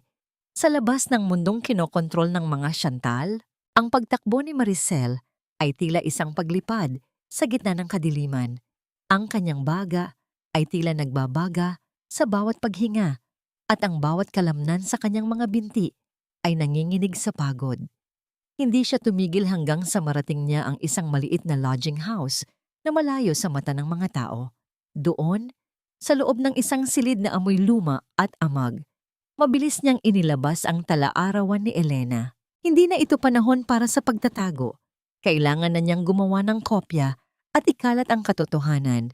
sa labas ng mundong kinokontrol ng mga Chantal? Ang pagtakbo ni Maricel ay tila isang paglipad sa gitna ng kadiliman. Ang kanyang baga ay tila nagbabaga sa bawat paghinga at ang bawat kalamnan sa kanyang mga binti ay nanginginig sa pagod. Hindi siya tumigil hanggang sa marating niya ang isang maliit na lodging house na malayo sa mata ng mga tao. Doon, sa loob ng isang silid na amoy luma at amag, mabilis niyang inilabas ang talaarawan ni Elena. Hindi na ito panahon para sa pagtatago. Kailangan na niyang gumawa ng kopya at ikalat ang katotohanan.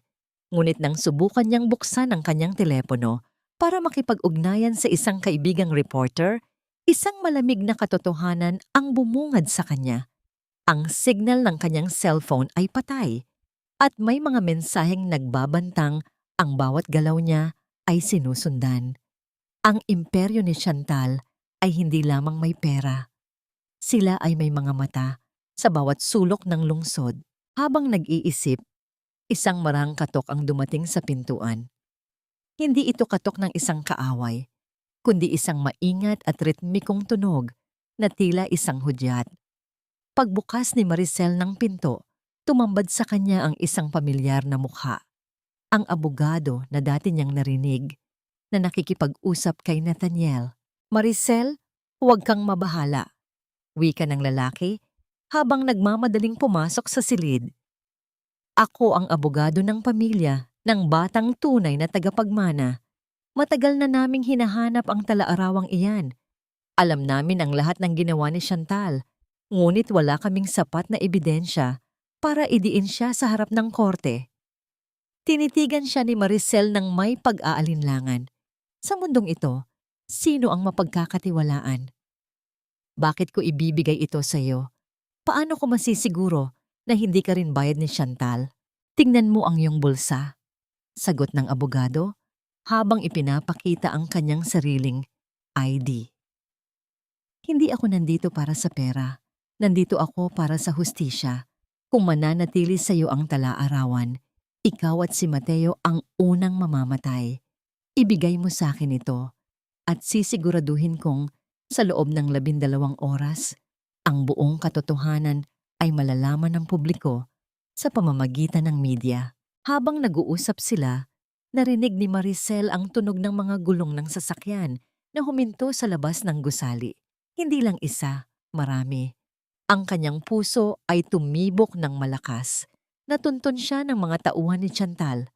Ngunit nang subukan niyang buksan ang kanyang telepono para makipag-ugnayan sa isang kaibigang reporter, isang malamig na katotohanan ang bumungad sa kanya. Ang signal ng kanyang cellphone ay patay at may mga mensaheng nagbabantang ang bawat galaw niya ay sinusundan. Ang imperyo ni Chantal ay hindi lamang may pera. Sila ay may mga mata sa bawat sulok ng lungsod. Habang nag-iisip, isang marang katok ang dumating sa pintuan. Hindi ito katok ng isang kaaway, kundi isang maingat at ritmikong tunog na tila isang hudyat. Pagbukas ni Maricel ng pinto, tumambad sa kanya ang isang pamilyar na mukha. Ang abogado na dati niyang narinig na nakikipag-usap kay Nathaniel. "Maricel, huwag kang mabahala," wika ng lalaki habang nagmamadaling pumasok sa silid. "Ako ang abogado ng pamilya ng batang tunay na tagapagmana. Matagal na naming hinahanap ang talaarawang iyan. Alam namin ang lahat ng ginawa ni Chantal, ngunit wala kaming sapat na ebidensya para idiin siya sa harap ng korte." Tinitigan siya ni Maricel ng may pag-aalinlangan. Sa mundong ito, sino ang mapagkakatiwalaan? "Bakit ko ibibigay ito sa iyo? Paano ko masisiguro na hindi ka rin bayad ni Chantal? Tingnan mo ang iyong bulsa," sagot ng abogado habang ipinapakita ang kanyang sariling ID. "Hindi ako nandito para sa pera. Nandito ako para sa hustisya. Kung mananatili sa iyo ang talaarawan, ikaw at si Mateo ang unang mamamatay. Ibigay mo sa akin ito at sisiguraduhin kong sa loob ng 12 oras, ang buong katotohanan ay malalaman ng publiko sa pamamagitan ng media." Habang nag-uusap sila, narinig ni Maricel ang tunog ng mga gulong ng sasakyan na huminto sa labas ng gusali. Hindi lang isa, marami. Ang kanyang puso ay tumibok ng malakas. Natuntun siya ng mga tauhan ni Chantal.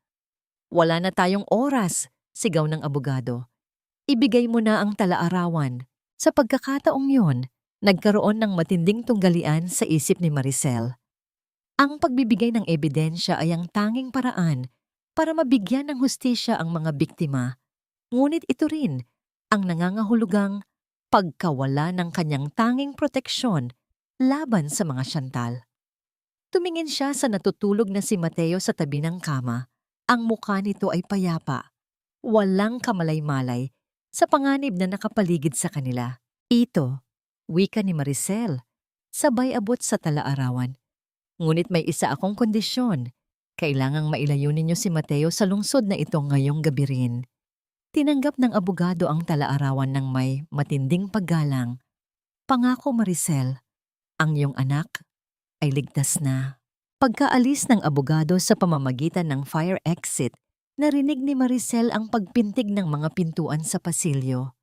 "Wala na tayong oras," sigaw ng abogado. "Ibigay mo na ang talaarawan." Sa pagkakataong yon, nagkaroon ng matinding tunggalian sa isip ni Maricel. Ang pagbibigay ng ebidensya ay ang tanging paraan para mabigyan ng hustisya ang mga biktima. Ngunit ito rin ang nangangahulugang pagkawala ng kanyang tanging proteksyon laban sa mga Chantal. Tumingin siya sa natutulog na si Mateo sa tabi ng kama. Ang mukha nito ay payapa, walang kamalay-malay sa panganib na nakapaligid sa kanila. "Ito," wika ni Maricel, sabay abot sa talaarawan. "Ngunit may isa akong kondisyon. Kailangang mailayo ninyo si Mateo sa lungsod na ito ngayong gabi rin." Tinanggap ng abogado ang talaarawan ng may matinding paggalang. "Pangako, Maricel, ang iyong anak ay ligtas na." Pagkaalis ng abogado sa pamamagitan ng fire exit, narinig ni Maricel ang pagpintig ng mga pintuan sa pasilyo.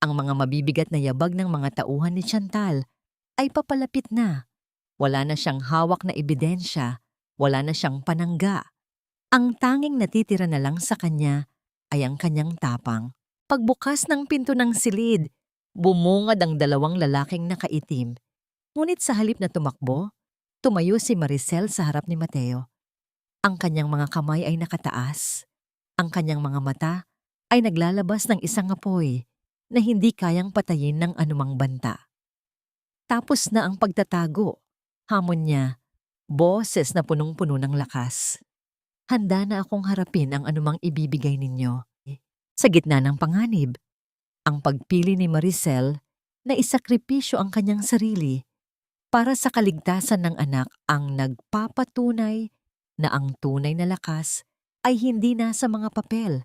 Ang mga mabibigat na yabag ng mga tauhan ni Chantal ay papalapit na. Wala na siyang hawak na ebidensya, wala na siyang panangga. Ang tanging natitira na lang sa kanya ay ang kanyang tapang. Pagbukas ng pinto ng silid, bumungad ang dalawang lalaking nakaitim. Ngunit sa halip na tumakbo, tumayo si Maricel sa harap ni Mateo. Ang kanyang mga kamay ay nakataas. Ang kanyang mga mata ay naglalabas ng isang apoy na hindi kayang patayin ng anumang banta. Tapos na ang pagtatago. Hamon niya, boses na punong-puno ng lakas. "Handa na akong harapin ang anumang ibibigay ninyo." Sa gitna ng panganib, ang pagpili ni Maricel na isakripisyo ang kanyang sarili para sa kaligtasan ng anak ang nagpapatunay na ang tunay na lakas ay hindi nasa mga papel,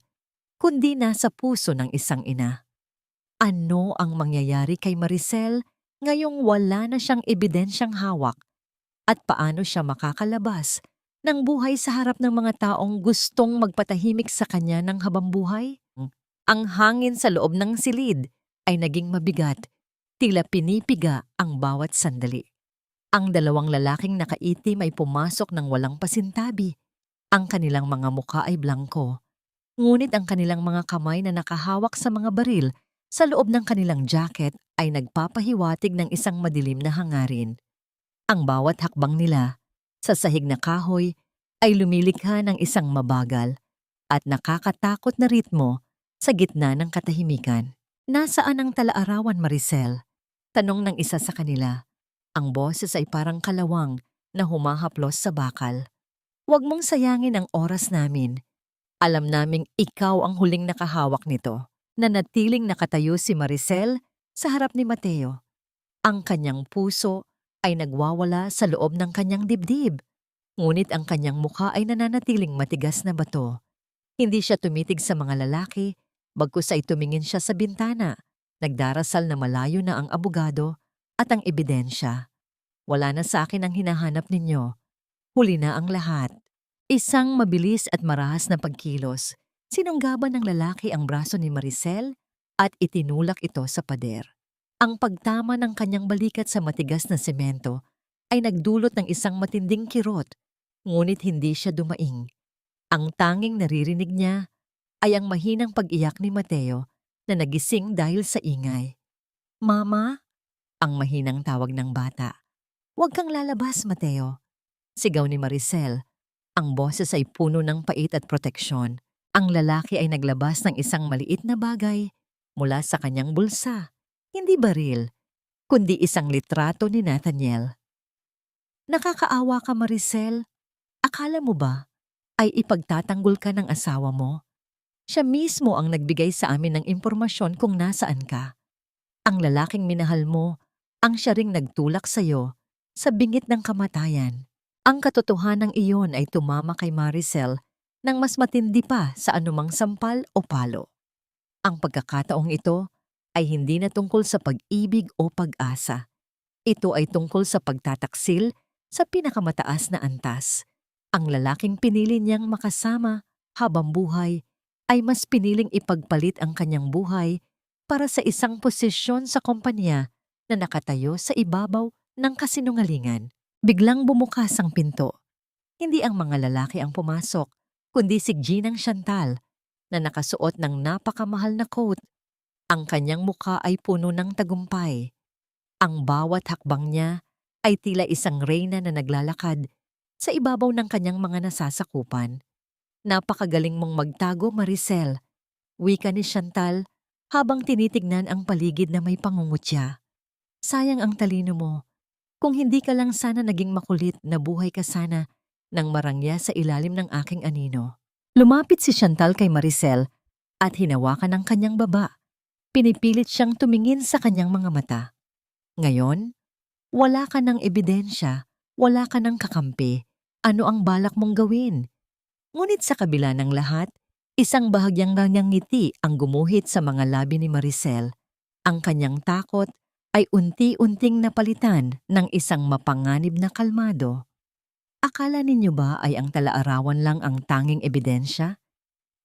kundi nasa puso ng isang ina. Ano ang mangyayari kay Maricel ngayong wala na siyang ebidensyang hawak? At paano siya makakalabas ng buhay sa harap ng mga taong gustong magpatahimik sa kanya ng habambuhay? Ang hangin sa loob ng silid ay naging mabigat, tila pinipiga ang bawat sandali. Ang dalawang lalaking nakaitim ay pumasok ng walang pasintabi. Ang kanilang mga mukha ay blangko, ngunit ang kanilang mga kamay na nakahawak sa mga baril sa loob ng kanilang jacket ay nagpapahiwatig ng isang madilim na hangarin. Ang bawat hakbang nila sa sahig na kahoy ay lumilikha ng isang mabagal at nakakatakot na ritmo Sa gitna ng katahimikan, nasaan ang talaarawan, Maricel? Tanong ng isa sa kanila. Ang boses ay parang kalawang na humahaplos sa bakal. Huwag mong sayangin ang oras namin. Alam naming ikaw ang huling nakahawak nito. Nanatiling nakatayo si Maricel sa harap ni Mateo. Ang kanyang puso ay nagwawala sa loob ng kanyang dibdib. Ngunit ang kanyang mukha ay nananatiling matigas na bato. Hindi siya tumitig sa mga lalaki, bagkus ay tumingin siya sa bintana. Nagdarasal na malayo na ang abogado at ang ebidensya. Wala na sa akin ang hinahanap ninyo. Huli na ang lahat. Isang mabilis at marahas na pagkilos. Sinunggaban ng lalaki ang braso ni Maricel at itinulak ito sa pader. Ang pagtama ng kanyang balikat sa matigas na semento ay nagdulot ng isang matinding kirot, ngunit hindi siya dumaing. Ang tanging naririnig niya ay ang mahinang pag-iyak ni Mateo na nagising dahil sa ingay. "Mama?" Ang mahinang tawag ng bata. "Huwag kang lalabas, Mateo." Sigaw ni Maricel. Ang boses ay puno ng pait at proteksyon. Ang lalaki ay naglabas ng isang maliit na bagay mula sa kanyang bulsa. Hindi baril, kundi isang litrato ni Nathaniel. "Nakakaawa ka, Maricel. Akala mo ba ay ipagtatanggol ka ng asawa mo? Siya mismo ang nagbigay sa amin ng impormasyon kung nasaan ka. Ang lalaking minahal mo, ang siya ring nagtulak sa'yo sa bingit ng kamatayan." Ang katotohanang iyon ay tumama kay Maricel ng mas matindi pa sa anumang sampal o palo. Ang pagkakataong ito ay hindi na tungkol sa pag-ibig o pag-asa. Ito ay tungkol sa pagtataksil sa pinakamataas na antas. Ang lalaking pinili niyang makasama habang buhay ay mas piniling ipagpalit ang kanyang buhay para sa isang posisyon sa kumpanya na nakatayo sa ibabaw ng kasinungalingan. Biglang bumukas ang pinto. Hindi ang mga lalaki ang pumasok, kundi si Ginang Chantal na nakasuot ng napakamahal na coat. Ang kanyang mukha ay puno ng tagumpay. Ang bawat hakbang niya ay tila isang reyna na naglalakad sa ibabaw ng kanyang mga nasasakupan. "Napakagaling mong magtago, Maricel," wika ni Chantal habang tinitignan ang paligid na may pangungutya. "Sayang ang talino mo. Kung hindi ka lang sana naging makulit, nabuhay ka sana ng marangya sa ilalim ng aking anino." Lumapit si Chantal kay Maricel at hinawakan ang kanyang baba. Pinipilit siyang tumingin sa kanyang mga mata. "Ngayon, wala ka ng ebidensya, wala ka ng kakampi. Ano ang balak mong gawin?" Ngunit sa kabila ng lahat, isang bahagyang kanyang ngiti ang gumuhit sa mga labi ni Maricel. Ang kanyang takot ay unti-unting napalitan ng isang mapanganib na kalmado. "Akala ninyo ba ay ang talaarawan lang ang tanging ebidensya?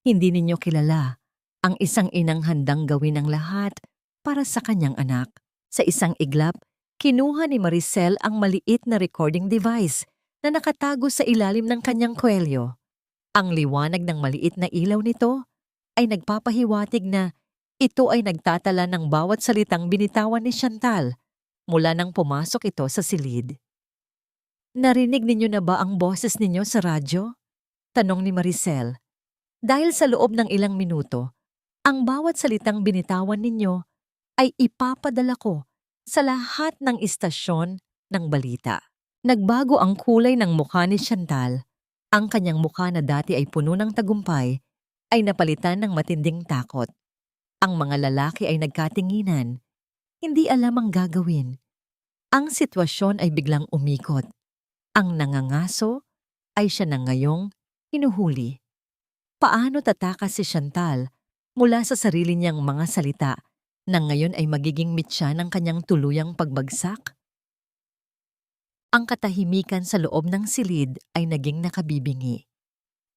Hindi ninyo kilala ang isang inang handang gawin ang lahat para sa kanyang anak." Sa isang iglap, kinuha ni Maricel ang maliit na recording device na nakatago sa ilalim ng kanyang kwelyo. Ang liwanag ng maliit na ilaw nito ay nagpapahiwatig na ito ay nagtatala ng bawat salitang binitawan ni Chantal mula nang pumasok ito sa silid. "Narinig ninyo na ba ang boses ninyo sa radyo?" tanong ni Maricel. "Dahil sa loob ng ilang minuto, ang bawat salitang binitawan ninyo ay ipapadala ko sa lahat ng istasyon ng balita." Nagbago ang kulay ng mukha ni Chantal. Ang kanyang mukha na dati ay puno ng tagumpay ay napalitan ng matinding takot. Ang mga lalaki ay nagkatinginan, hindi alam ang gagawin. Ang sitwasyon ay biglang umikot. Ang nangangaso ay siya na ngayong hinuhuli. Paano tatakas si Chantal mula sa sarili niyang mga salita na ngayon ay magiging mitya ng kanyang tuluyang pagbagsak? Ang katahimikan sa loob ng silid ay naging nakabibingi.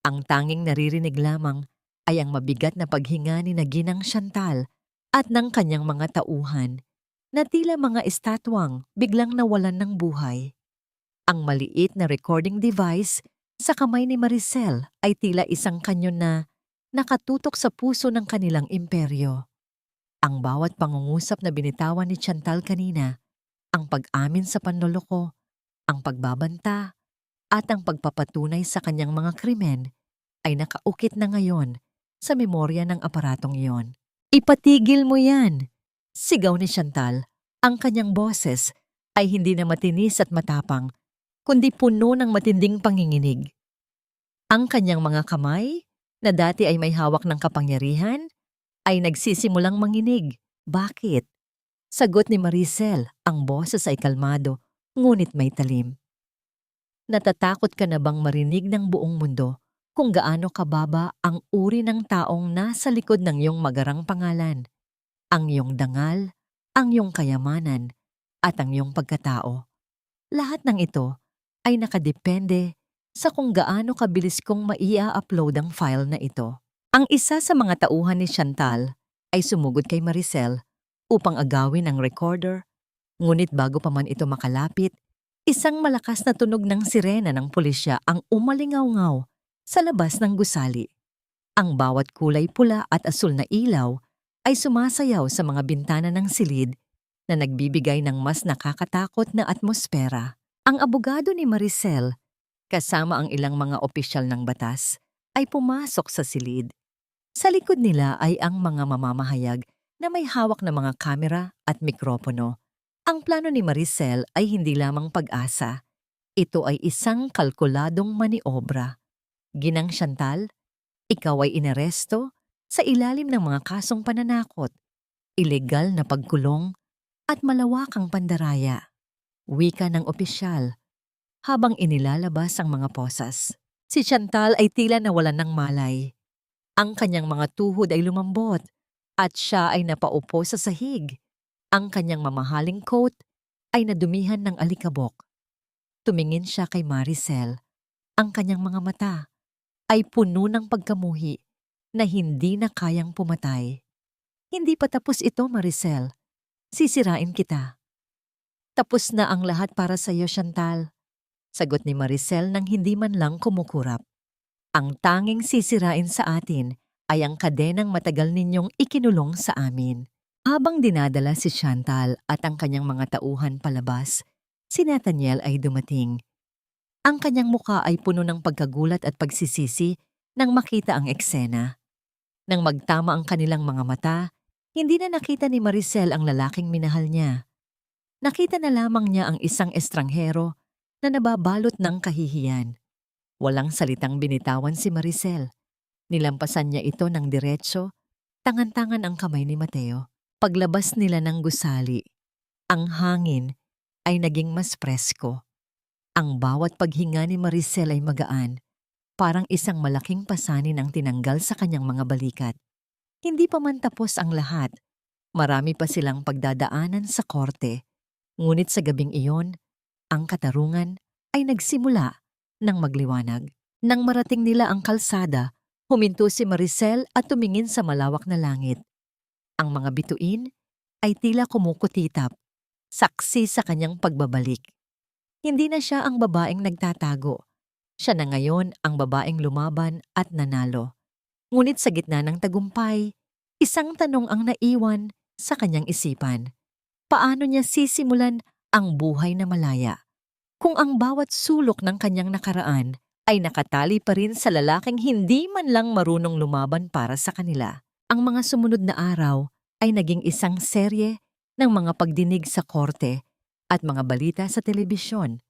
Ang tanging naririnig lamang ay ang mabigat na paghinga ni Ginang Chantal at ng kanyang mga tauhan na tila mga estatwang biglang nawalan ng buhay. Ang maliit na recording device sa kamay ni Maricel ay tila isang kanyon na nakatutok sa puso ng kanilang imperyo. Ang bawat pangungusap na binitawan ni Chantal kanina, ang pag-amin sa panloloko, ang pagbabanta, at ang pagpapatunay sa kanyang mga krimen ay nakaukit na ngayon sa memorya ng aparatong iyon. Ipatigil mo yan! Sigaw ni Chantal. Ang kanyang boses ay hindi na matinis at matapang, kundi puno ng matinding panginginig. Ang kanyang mga kamay, na dati ay may hawak ng kapangyarihan, ay nagsisimulang manginig. Bakit? Sagot ni Maricel, ang boses ay kalmado, ngunit may talim. Natatakot ka na bang marinig ng buong mundo kung gaano kababa ang uri ng taong nasa likod ng iyong magarang pangalan? Ang iyong dangal, ang iyong kayamanan, at ang iyong pagkatao. Lahat ng ito ay nakadepende sa kung gaano kabilis kong maia-upload ang file na ito. Ang isa sa mga tauhan ni Chantal ay sumugod kay Maricel upang agawin ang recorder, ngunit bago pa man ito makalapit, isang malakas na tunog ng sirena ng pulisya ang umalingaw-ngaw sa labas ng gusali. Ang bawat kulay pula at asul na ilaw ay sumasayaw sa mga bintana ng silid na nagbibigay ng mas nakakatakot na atmosfera. Ang abogado ni Maricel, kasama ang ilang mga opisyal ng batas, ay pumasok sa silid. Sa likod nila ay ang mga mamamahayag na may hawak na mga kamera at mikropono. Ang plano ni Maricel ay hindi lamang pag-asa. Ito ay isang kalkuladong maniobra. Ginang Chantal, ikaw ay inaresto sa ilalim ng mga kasong pananakot, ilegal na pagkulong, at malawakang pandaraya. Wika ng opisyal, habang inilalabas ang mga posas. Si Chantal ay tila nawalan ng malay. Ang kanyang mga tuhod ay lumambot at siya ay napaupo sa sahig. Ang kanyang mamahaling coat ay nadumihan ng alikabok. Tumingin siya kay Maricel. Ang kanyang mga mata ay puno ng pagkamuhi na hindi na kayang pumatay. Hindi pa tapos ito, Maricel. Sisirain kita. Tapos na ang lahat para sa iyo, Chantal. Sagot ni Maricel nang hindi man lang kumukurap. Ang tanging sisirain sa atin ay ang kadenang matagal ninyong ikinulong sa amin. Habang dinadala si Chantal at ang kanyang mga tauhan palabas, si Nathaniel ay dumating. Ang kanyang muka ay puno ng pagkagulat at pagsisisi nang makita ang eksena. Nang magtama ang kanilang mga mata, hindi na nakita ni Maricel ang lalaking minahal niya. Nakita na lamang niya ang isang estranghero na nababalot ng kahihiyan. Walang salitang binitawan si Maricel. Nilampasan niya ito ng diretso, tangan-tangan ang kamay ni Mateo. Paglabas nila ng gusali, ang hangin ay naging mas presko. Ang bawat paghinga ni Maricel ay magaan, parang isang malaking pasanin ang tinanggal sa kanyang mga balikat. Hindi pa man tapos ang lahat. Marami pa silang pagdadaanan sa korte. Ngunit sa gabing iyon, ang katarungan ay nagsimula ng magliwanag. Nang marating nila ang kalsada, huminto si Maricel at tumingin sa malawak na langit. Ang mga bituin ay tila kumukutitap, saksi sa kanyang pagbabalik. Hindi na siya ang babaeng nagtatago. Siya na ngayon ang babaeng lumaban at nanalo. Ngunit sa gitna ng tagumpay, isang tanong ang naiwan sa kanyang isipan. Paano niya sisimulan ang buhay na malaya kung ang bawat sulok ng kanyang nakaraan ay nakatali pa rin sa lalaking hindi man lang marunong lumaban para sa kanila? Ang mga sumunod na araw ay naging isang serye ng mga pagdinig sa korte at mga balita sa telebisyon.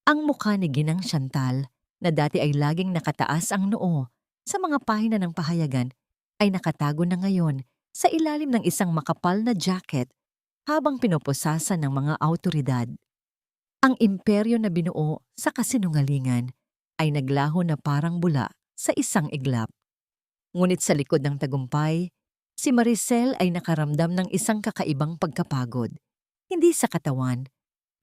Ang mukha ni Ginang Chantal, na dati ay laging nakataas ang noo sa mga pahina ng pahayagan, ay nakatago na ngayon sa ilalim ng isang makapal na jacket habang pinoposasan ng mga awtoridad. Ang imperyo na binuo sa kasinungalingan ay naglaho na parang bula sa isang iglap. Ngunit sa likod ng tagumpay, si Maricel ay nakaramdam ng isang kakaibang pagkapagod. Hindi sa katawan,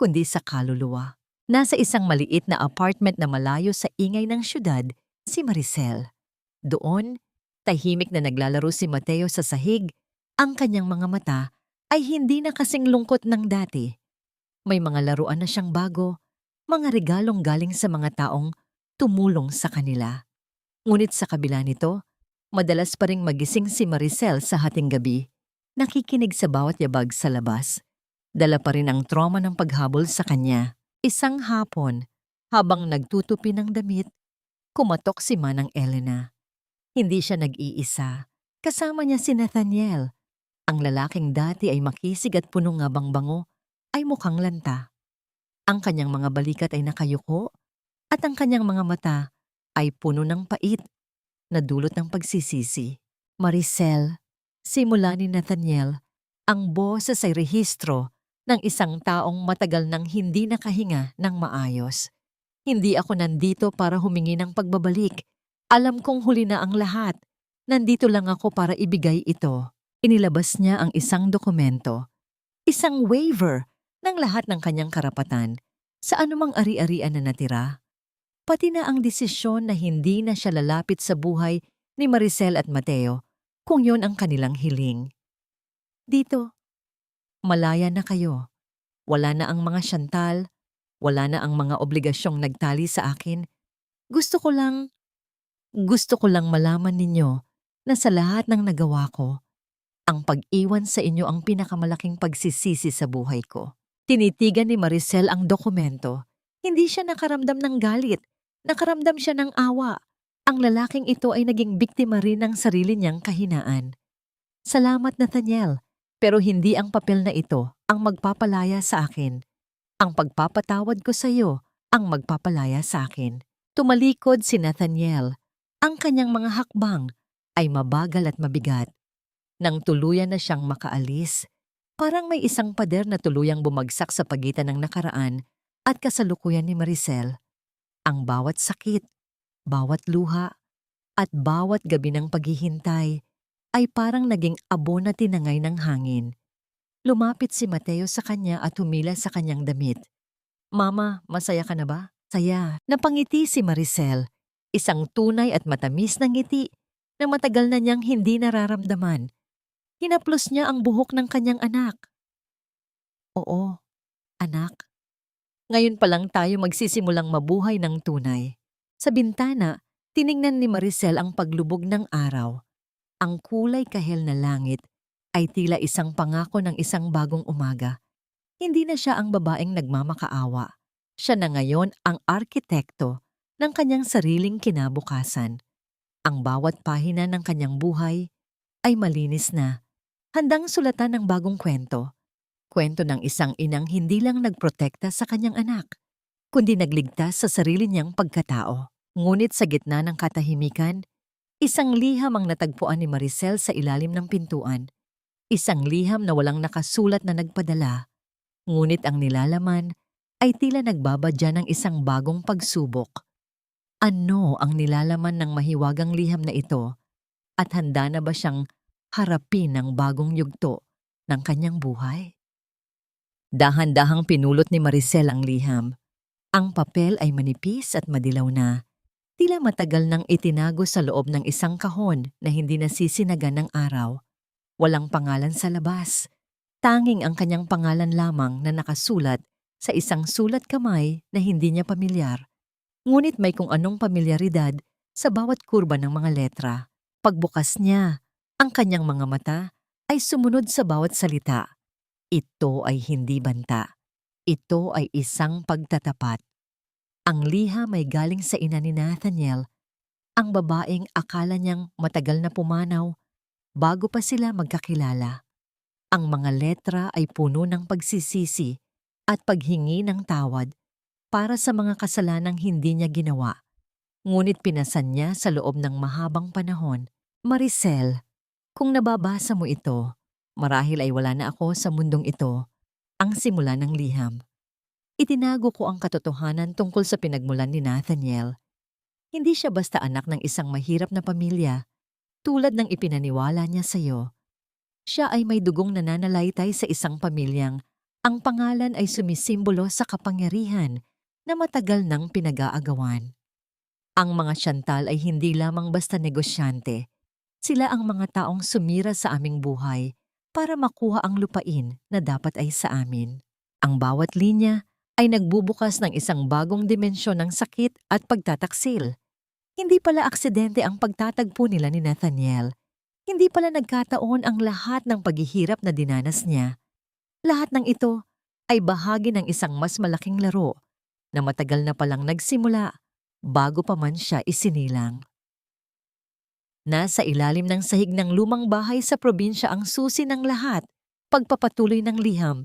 kundi sa kaluluwa. Nasa isang maliit na apartment na malayo sa ingay ng syudad, si Maricel. Doon, tahimik na naglalaro si Mateo sa sahig. Ang kanyang mga mata ay hindi na kasing lungkot ng dati. May mga laruan na siyang bago, mga regalong galing sa mga taong tumulong sa kanila. Ngunit sa kabila nito, madalas pa ring magising si Maricel sa hating gabi, nakikinig sa bawat yabag sa labas. Dala pa rin ang trauma ng paghabol sa kanya. Isang hapon, habang nagtutupi ng damit, kumatok si Manang Elena. Hindi siya nag-iisa. Kasama niya si Nathaniel. Ang lalaking dati ay makisig at punong ngabang bango ay mukhang lanta. Ang kanyang mga balikat ay nakayuko at ang kanyang mga mata ay puno ng pait na dulot ng pagsisisi. Maricel, simula ni Nathaniel, ang boses ay rehistro ng isang taong matagal nang hindi nakahinga ng maayos. Hindi ako nandito para humingi ng pagbabalik. Alam kong huli na ang lahat. Nandito lang ako para ibigay ito. Inilabas niya ang isang dokumento, isang waiver ng lahat ng kanyang karapatan sa anumang ari-arian na natira. Pati na ang desisyon na hindi na siya lalapit sa buhay ni Maricel at Mateo kung yon ang kanilang hiling. Dito, malaya na kayo. Wala na ang mga Chantal, wala na ang mga obligasyong nagtali sa akin. Gusto ko lang malaman ninyo na sa lahat ng nagawa ko, ang pag-iwan sa inyo ang pinakamalaking pagsisisi sa buhay ko. Tinitigan ni Maricel ang dokumento. Hindi siya nakaramdam ng galit. Nakaramdam siya ng awa. Ang lalaking ito ay naging biktima rin ng sarili niyang kahinaan. Salamat, Nathaniel, pero hindi ang papel na ito ang magpapalaya sa akin. Ang pagpapatawad ko sa iyo ang magpapalaya sa akin. Tumalikod si Nathaniel. Ang kanyang mga hakbang ay mabagal at mabigat. Nang tuluyan na siyang makaalis, parang may isang pader na tuluyang bumagsak sa pagitan ng nakaraan at kasalukuyan ni Maricel. Ang bawat sakit, bawat luha, at bawat gabi ng paghihintay ay parang naging abo na tinangay ng hangin. Lumapit si Mateo sa kanya at humila sa kanyang damit. Mama, masaya ka na ba? Saya. Napangiti si Maricel, isang tunay at matamis na ngiti na matagal na niyang hindi nararamdaman. Hinaplos niya ang buhok ng kanyang anak. Oo, anak. Ngayon pa lang tayo magsisimulang mabuhay ng tunay. Sa bintana, tiningnan ni Maricel ang paglubog ng araw. Ang kulay kahel na langit ay tila isang pangako ng isang bagong umaga. Hindi na siya ang babaeng nagmamakaawa. Siya na ngayon ang arkitekto ng kanyang sariling kinabukasan. Ang bawat pahina ng kanyang buhay ay malinis na. Handang sulatan ng bagong kwento. Kwento ng isang inang hindi lang nagprotekta sa kanyang anak, kundi nagligtas sa sarili niyang pagkatao. Ngunit sa gitna ng katahimikan, isang liham ang natagpuan ni Maricel sa ilalim ng pintuan. Isang liham na walang nakasulat na nagpadala. Ngunit ang nilalaman ay tila nagbabadya ng isang bagong pagsubok. Ano ang nilalaman ng mahiwagang liham na ito? At handa na ba siyang harapin ng bagong yugto ng kanyang buhay? Dahan-dahang pinulot ni Maricel ang liham. Ang papel ay manipis at madilaw na. Tila matagal nang itinago sa loob ng isang kahon na hindi nasisinagan ng araw. Walang pangalan sa labas. Tanging ang kanyang pangalan lamang na nakasulat sa isang sulat kamay na hindi niya pamilyar. Ngunit may kung anong pamilyaridad sa bawat kurba ng mga letra. Pagbukas niya, ang kanyang mga mata ay sumunod sa bawat salita. Ito ay hindi banta. Ito ay isang pagtatapat. Ang liham ay galing sa ina ni Nathaniel, ang babaeng akala niyang matagal na pumanaw bago pa sila magkakilala. Ang mga letra ay puno ng pagsisisi at paghingi ng tawad para sa mga kasalanang hindi niya ginawa. Ngunit pinasan niya sa loob ng mahabang panahon. Maricel, kung nababasa mo ito, marahil ay wala na ako sa mundong ito, ang simula ng liham. Itinago ko ang katotohanan tungkol sa pinagmulan ni Nathaniel. Hindi siya basta anak ng isang mahirap na pamilya, tulad ng ipinaniwala niya sa iyo. Siya ay may dugong nananalaytay sa isang pamilyang ang pangalan ay sumisimbolo sa kapangyarihan na matagal nang pinag-aagawan. Ang mga Chantal ay hindi lamang basta negosyante. Sila ang mga taong sumira sa aming buhay para makuha ang lupain na dapat ay sa amin. Ang bawat linya ay nagbubukas ng isang bagong dimensyon ng sakit at pagtataksil. Hindi pala aksidente ang pagtatagpo nila ni Nathaniel. Hindi pala nagkataon ang lahat ng paghihirap na dinanas niya. Lahat ng ito ay bahagi ng isang mas malaking laro na matagal na palang nagsimula bago pa man siya isinilang. Nasa ilalim ng sahig ng lumang bahay sa probinsya ang susi ng lahat, pagpapatuloy ng liham.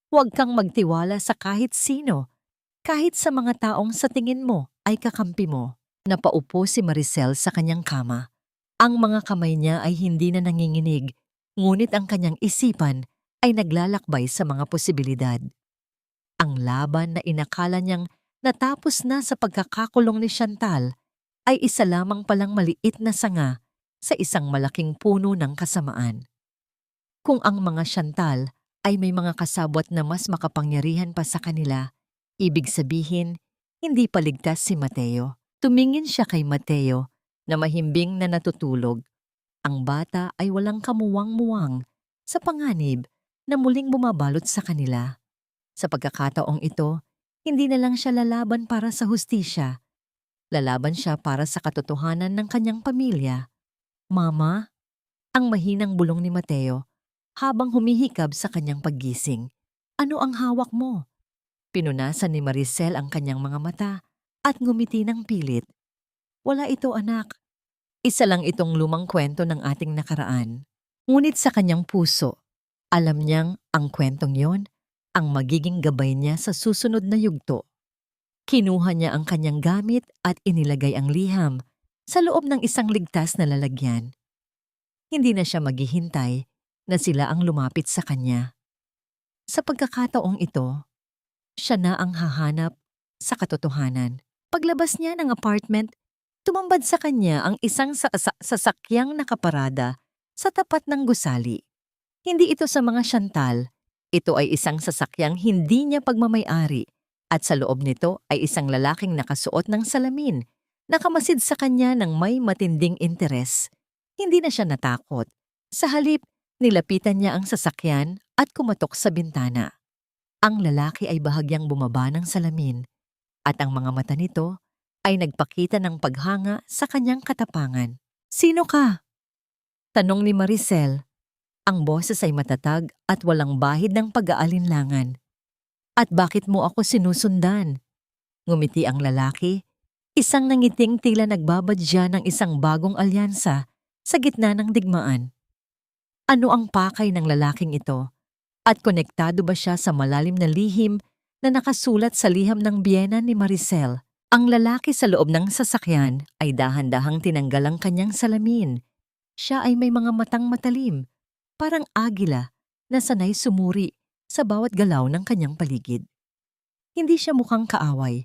Huwag kang magtiwala sa kahit sino, kahit sa mga taong sa tingin mo ay kakampi mo. Napaupo si Maricel sa kanyang kama. Ang mga kamay niya ay hindi na nanginginig, ngunit ang kanyang isipan ay naglalakbay sa mga posibilidad. Ang laban na inakala niyang natapos na sa pagkakakulong ni Chantal ay isa lamang palang maliit na sanga sa isang malaking puno ng kasamaan. Kung ang mga Chantal ay may mga kasabwat na mas makapangyarihan pa sa kanila, ibig sabihin, hindi paligtas si Mateo. Tumingin siya kay Mateo na mahimbing na natutulog. Ang bata ay walang kamuwang-muwang sa panganib na muling bumabalot sa kanila. Sa pagkakataong ito, hindi na lang siya lalaban para sa hustisya. Lalaban siya para sa katotohanan ng kanyang pamilya. Mama, ang mahinang bulong ni Mateo habang humihikab sa kanyang paggising. Ano ang hawak mo? Pinunasan ni Maricel ang kanyang mga mata at ngumiti ng pilit. Wala ito, anak. Isa lang itong lumang kwento ng ating nakaraan. Ngunit sa kanyang puso, alam niyang ang kwentong yon ang magiging gabay niya sa susunod na yugto. Kinuha niya ang kanyang gamit at inilagay ang liham sa loob ng isang ligtas na lalagyan. Hindi na siya maghihintay na sila ang lumapit sa kanya. Sa pagkakataong ito, siya na ang hahanap sa katotohanan. Paglabas niya ng apartment, tumambad sa kanya ang isang sasakyang nakaparada sa tapat ng gusali. Hindi ito sa mga Chantal, ito ay isang sasakyang hindi niya pagmamay-ari at sa loob nito ay isang lalaking nakasuot ng salamin, nakamasid sa kanya ng may matinding interes. Hindi na siya natakot. Sa halip, nilapitan niya ang sasakyan at kumatok sa bintana. Ang lalaki ay bahagyang bumaba ng salamin at ang mga mata nito ay nagpakita ng paghanga sa kanyang katapangan. Sino ka? Tanong ni Maricel. Ang boses ay matatag at walang bahid ng pag-aalinlangan. At bakit mo ako sinusundan? Ngumiti ang lalaki, isang nangiting tila nagbabadya ng isang bagong alyansa sa gitna ng digmaan. Ano ang pakay ng lalaking ito? At konektado ba siya sa malalim na lihim na nakasulat sa liham ng biyena ni Maricel? Ang lalaki sa loob ng sasakyan ay dahan-dahang tinanggal ang kanyang salamin. Siya ay may mga matang matalim, parang agila na sanay sumuri sa bawat galaw ng kanyang paligid. Hindi siya mukhang kaaway,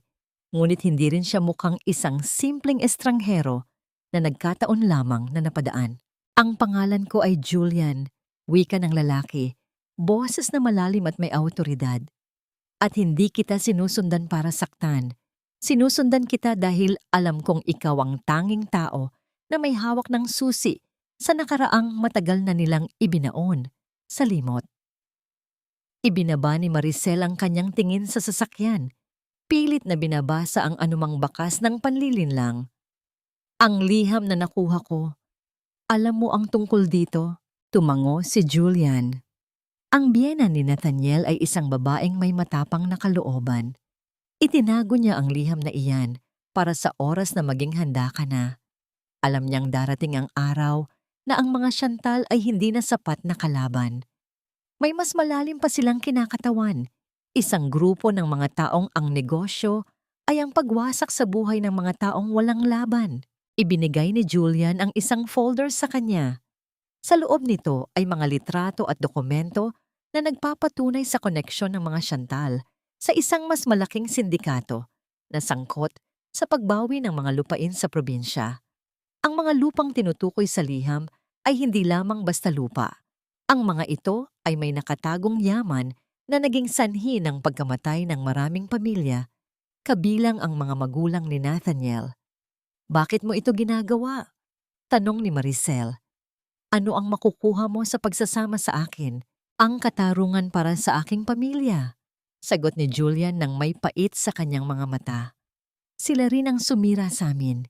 ngunit hindi rin siya mukhang isang simpleng estranghero na nagkataon lamang na napadaan. Ang pangalan ko ay Julian, wika ng lalaki, boses na malalim at may awtoridad. At hindi kita sinusundan para saktan. Sinusundan kita dahil alam kong ikaw ang tanging tao na may hawak ng susi sa nakaraang matagal na nilang ibinaon sa limot. Ibinaba ni Maricel ang kanyang tingin sa sasakyan. Pilit na binabasa ang anumang bakas ng panlilinlang. Ang liham na nakuha ko. Alam mo ang tungkol dito? Tumango si Julian. Ang biyena ni Nathaniel ay isang babaeng may matapang na kalooban. Itinago niya ang liham na iyan para sa oras na maging handa ka na. Alam niyang darating ang araw na ang mga Chantal ay hindi na sapat na kalaban. May mas malalim pa silang kinakatawan. Isang grupo ng mga taong ang negosyo ay ang pagwasak sa buhay ng mga taong walang laban. Ibinigay ni Julian ang isang folder sa kanya. Sa loob nito ay mga litrato at dokumento na nagpapatunay sa koneksyon ng mga Chantal sa isang mas malaking sindikato na sangkot sa pagbawi ng mga lupain sa probinsya. Ang mga lupang tinutukoy sa liham ay hindi lamang basta lupa. Ang mga ito ay may nakatagong yaman na naging sanhi ng pagkamatay ng maraming pamilya, kabilang ang mga magulang ni Nathaniel. Bakit mo ito ginagawa? Tanong ni Maricel. Ano ang makukuha mo sa pagsasama sa akin? Ang katarungan para sa aking pamilya. Sagot ni Julian nang may pait sa kanyang mga mata. Sila rin ang sumira sa amin.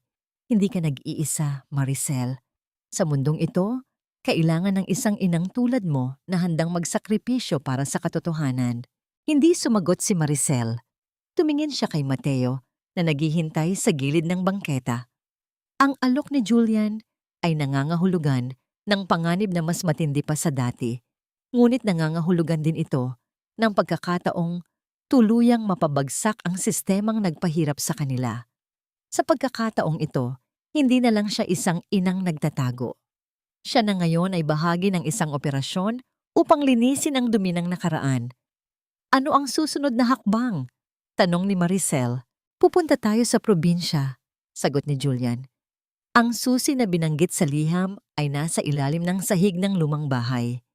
Hindi ka nag-iisa, Maricel. Sa mundong ito, kailangan ng isang inang tulad mo na handang magsakripisyo para sa katotohanan. Hindi sumagot si Maricel. Tumingin siya kay Mateo na naghihintay sa gilid ng bangketa. Ang alok ni Julian ay nangangahulugan ng panganib na mas matindi pa sa dati. Ngunit nangangahulugan din ito ng pagkakataong tuluyang mapabagsak ang sistemang nagpahirap sa kanila. Sa pagkakataong ito, hindi na lang siya isang inang nagtatago. Siya na ngayon ay bahagi ng isang operasyon upang linisin ang dumi ng nakaraan. Ano ang susunod na hakbang? Tanong ni Maricel. Pupunta tayo sa probinsya, sagot ni Julian. Ang susi na binanggit sa liham ay nasa ilalim ng sahig ng lumang bahay.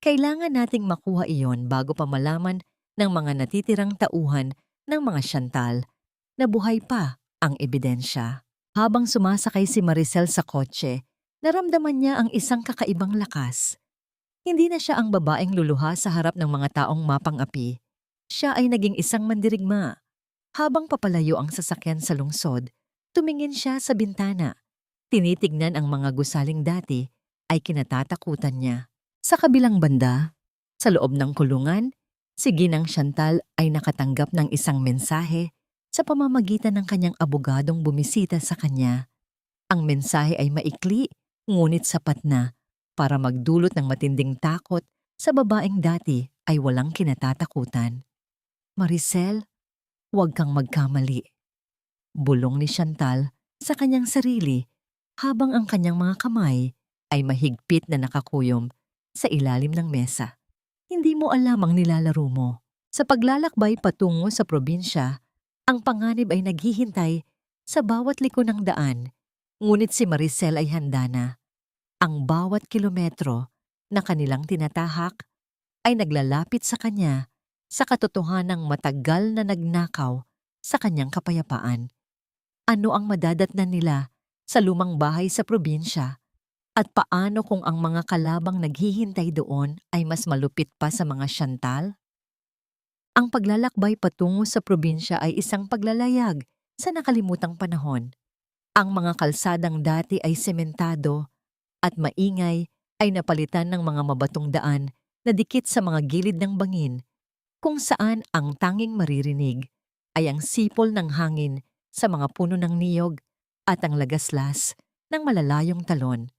Kailangan nating makuha iyon bago pa malaman ng mga natitirang tauhan ng mga Chantal na buhay pa ang ebidensya. Habang sumasakay si Maricel sa kotse, naramdaman niya ang isang kakaibang lakas. Hindi na siya ang babaeng luluha sa harap ng mga taong mapang-api. Siya ay naging isang mandirigma. Habang papalayo ang sasakyan sa lungsod, tumingin siya sa bintana. Tinitignan ang mga gusaling dati ay kinatatakutan niya. Sa kabilang banda, sa loob ng kulungan, si Ginang Chantal ay nakatanggap ng isang mensahe sa pamamagitan ng kanyang abogadong bumisita sa kanya. Ang mensahe ay maikli, ngunit sapat na para magdulot ng matinding takot sa babaeng dati ay walang kinatatakutan. Maricel, huwag kang magkamali. Bulong ni Chantal sa kanyang sarili habang ang kanyang mga kamay ay mahigpit na nakakuyom sa ilalim ng mesa. Hindi mo alam ang nilalaro mo. Sa paglalakbay patungo sa probinsya, ang panganib ay naghihintay sa bawat liko ng daan, ngunit si Maricel ay handa na. Ang bawat kilometro na kanilang tinatahak ay naglalapit sa kanya sa katotohanang matagal na nagnakaw sa kanyang kapayapaan. Ano ang madadatnan nila sa lumang bahay sa probinsya? At paano kung ang mga kalabang naghihintay doon ay mas malupit pa sa mga Chantal? Ang paglalakbay patungo sa probinsya ay isang paglalayag sa nakalimutang panahon. Ang mga kalsadang dati ay sementado at maingay ay napalitan ng mga mabatong daan na dikit sa mga gilid ng bangin, kung saan ang tanging maririnig ay ang sipol ng hangin sa mga puno ng niyog at ang lagaslas ng malalayong talon.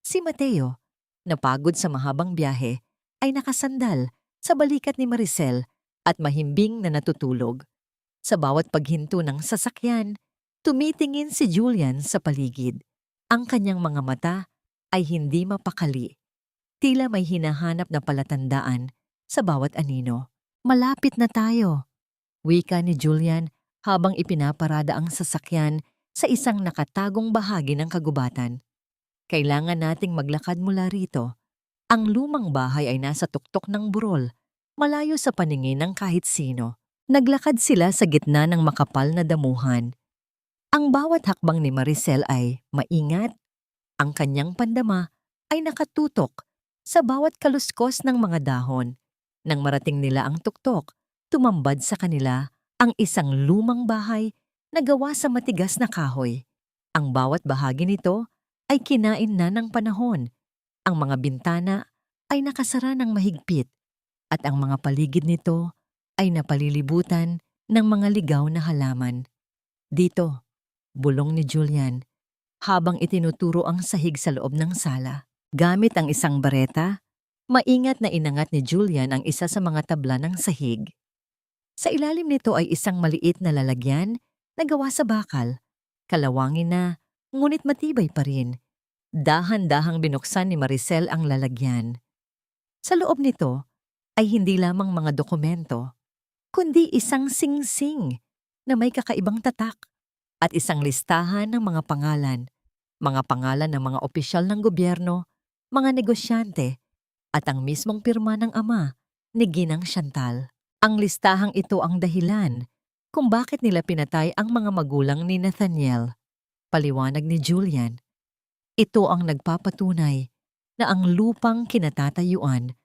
Si Mateo, napagod sa mahabang biyahe, ay nakasandal sa balikat ni Maricel at mahimbing na natutulog. Sa bawat paghinto ng sasakyan, tumitingin si Julian sa paligid. Ang kanyang mga mata ay hindi mapakali. Tila may hinahanap na palatandaan sa bawat anino. Malapit na tayo, wika ni Julian habang ipinaparada ang sasakyan sa isang nakatagong bahagi ng kagubatan. Kailangan nating maglakad mula rito. Ang lumang bahay ay nasa tuktok ng burol, malayo sa paningin ng kahit sino. Naglakad sila sa gitna ng makapal na damuhan. Ang bawat hakbang ni Maricel ay maingat. Ang kanyang pandama ay nakatutok sa bawat kaluskos ng mga dahon. Nang marating nila ang tuktok, tumambad sa kanila ang isang lumang bahay na gawa sa matigas na kahoy. Ang bawat bahagi nito ay kinain na ng panahon. Ang mga bintana ay nakasara ng mahigpit at ang mga paligid nito ay napalilibutan ng mga ligaw na halaman. Dito, bulong ni Julian, habang itinuturo ang sahig sa loob ng sala. Gamit ang isang bareta, maingat na inangat ni Julian ang isa sa mga tabla ng sahig. Sa ilalim nito ay isang maliit na lalagyan na gawa sa bakal. Kalawangin na, ngunit matibay pa rin. Dahan-dahang binuksan ni Maricel ang lalagyan. Sa loob nito ay hindi lamang mga dokumento, kundi isang singsing na may kakaibang tatak at isang listahan ng mga pangalan ng mga opisyal ng gobyerno, mga negosyante, at ang mismong pirma ng ama ni Ginang Chantal. Ang listahang ito ang dahilan kung bakit nila pinatay ang mga magulang ni Nathaniel. Paliwanag ni Julian, ito ang nagpapatunay na ang lupang kinatatayuan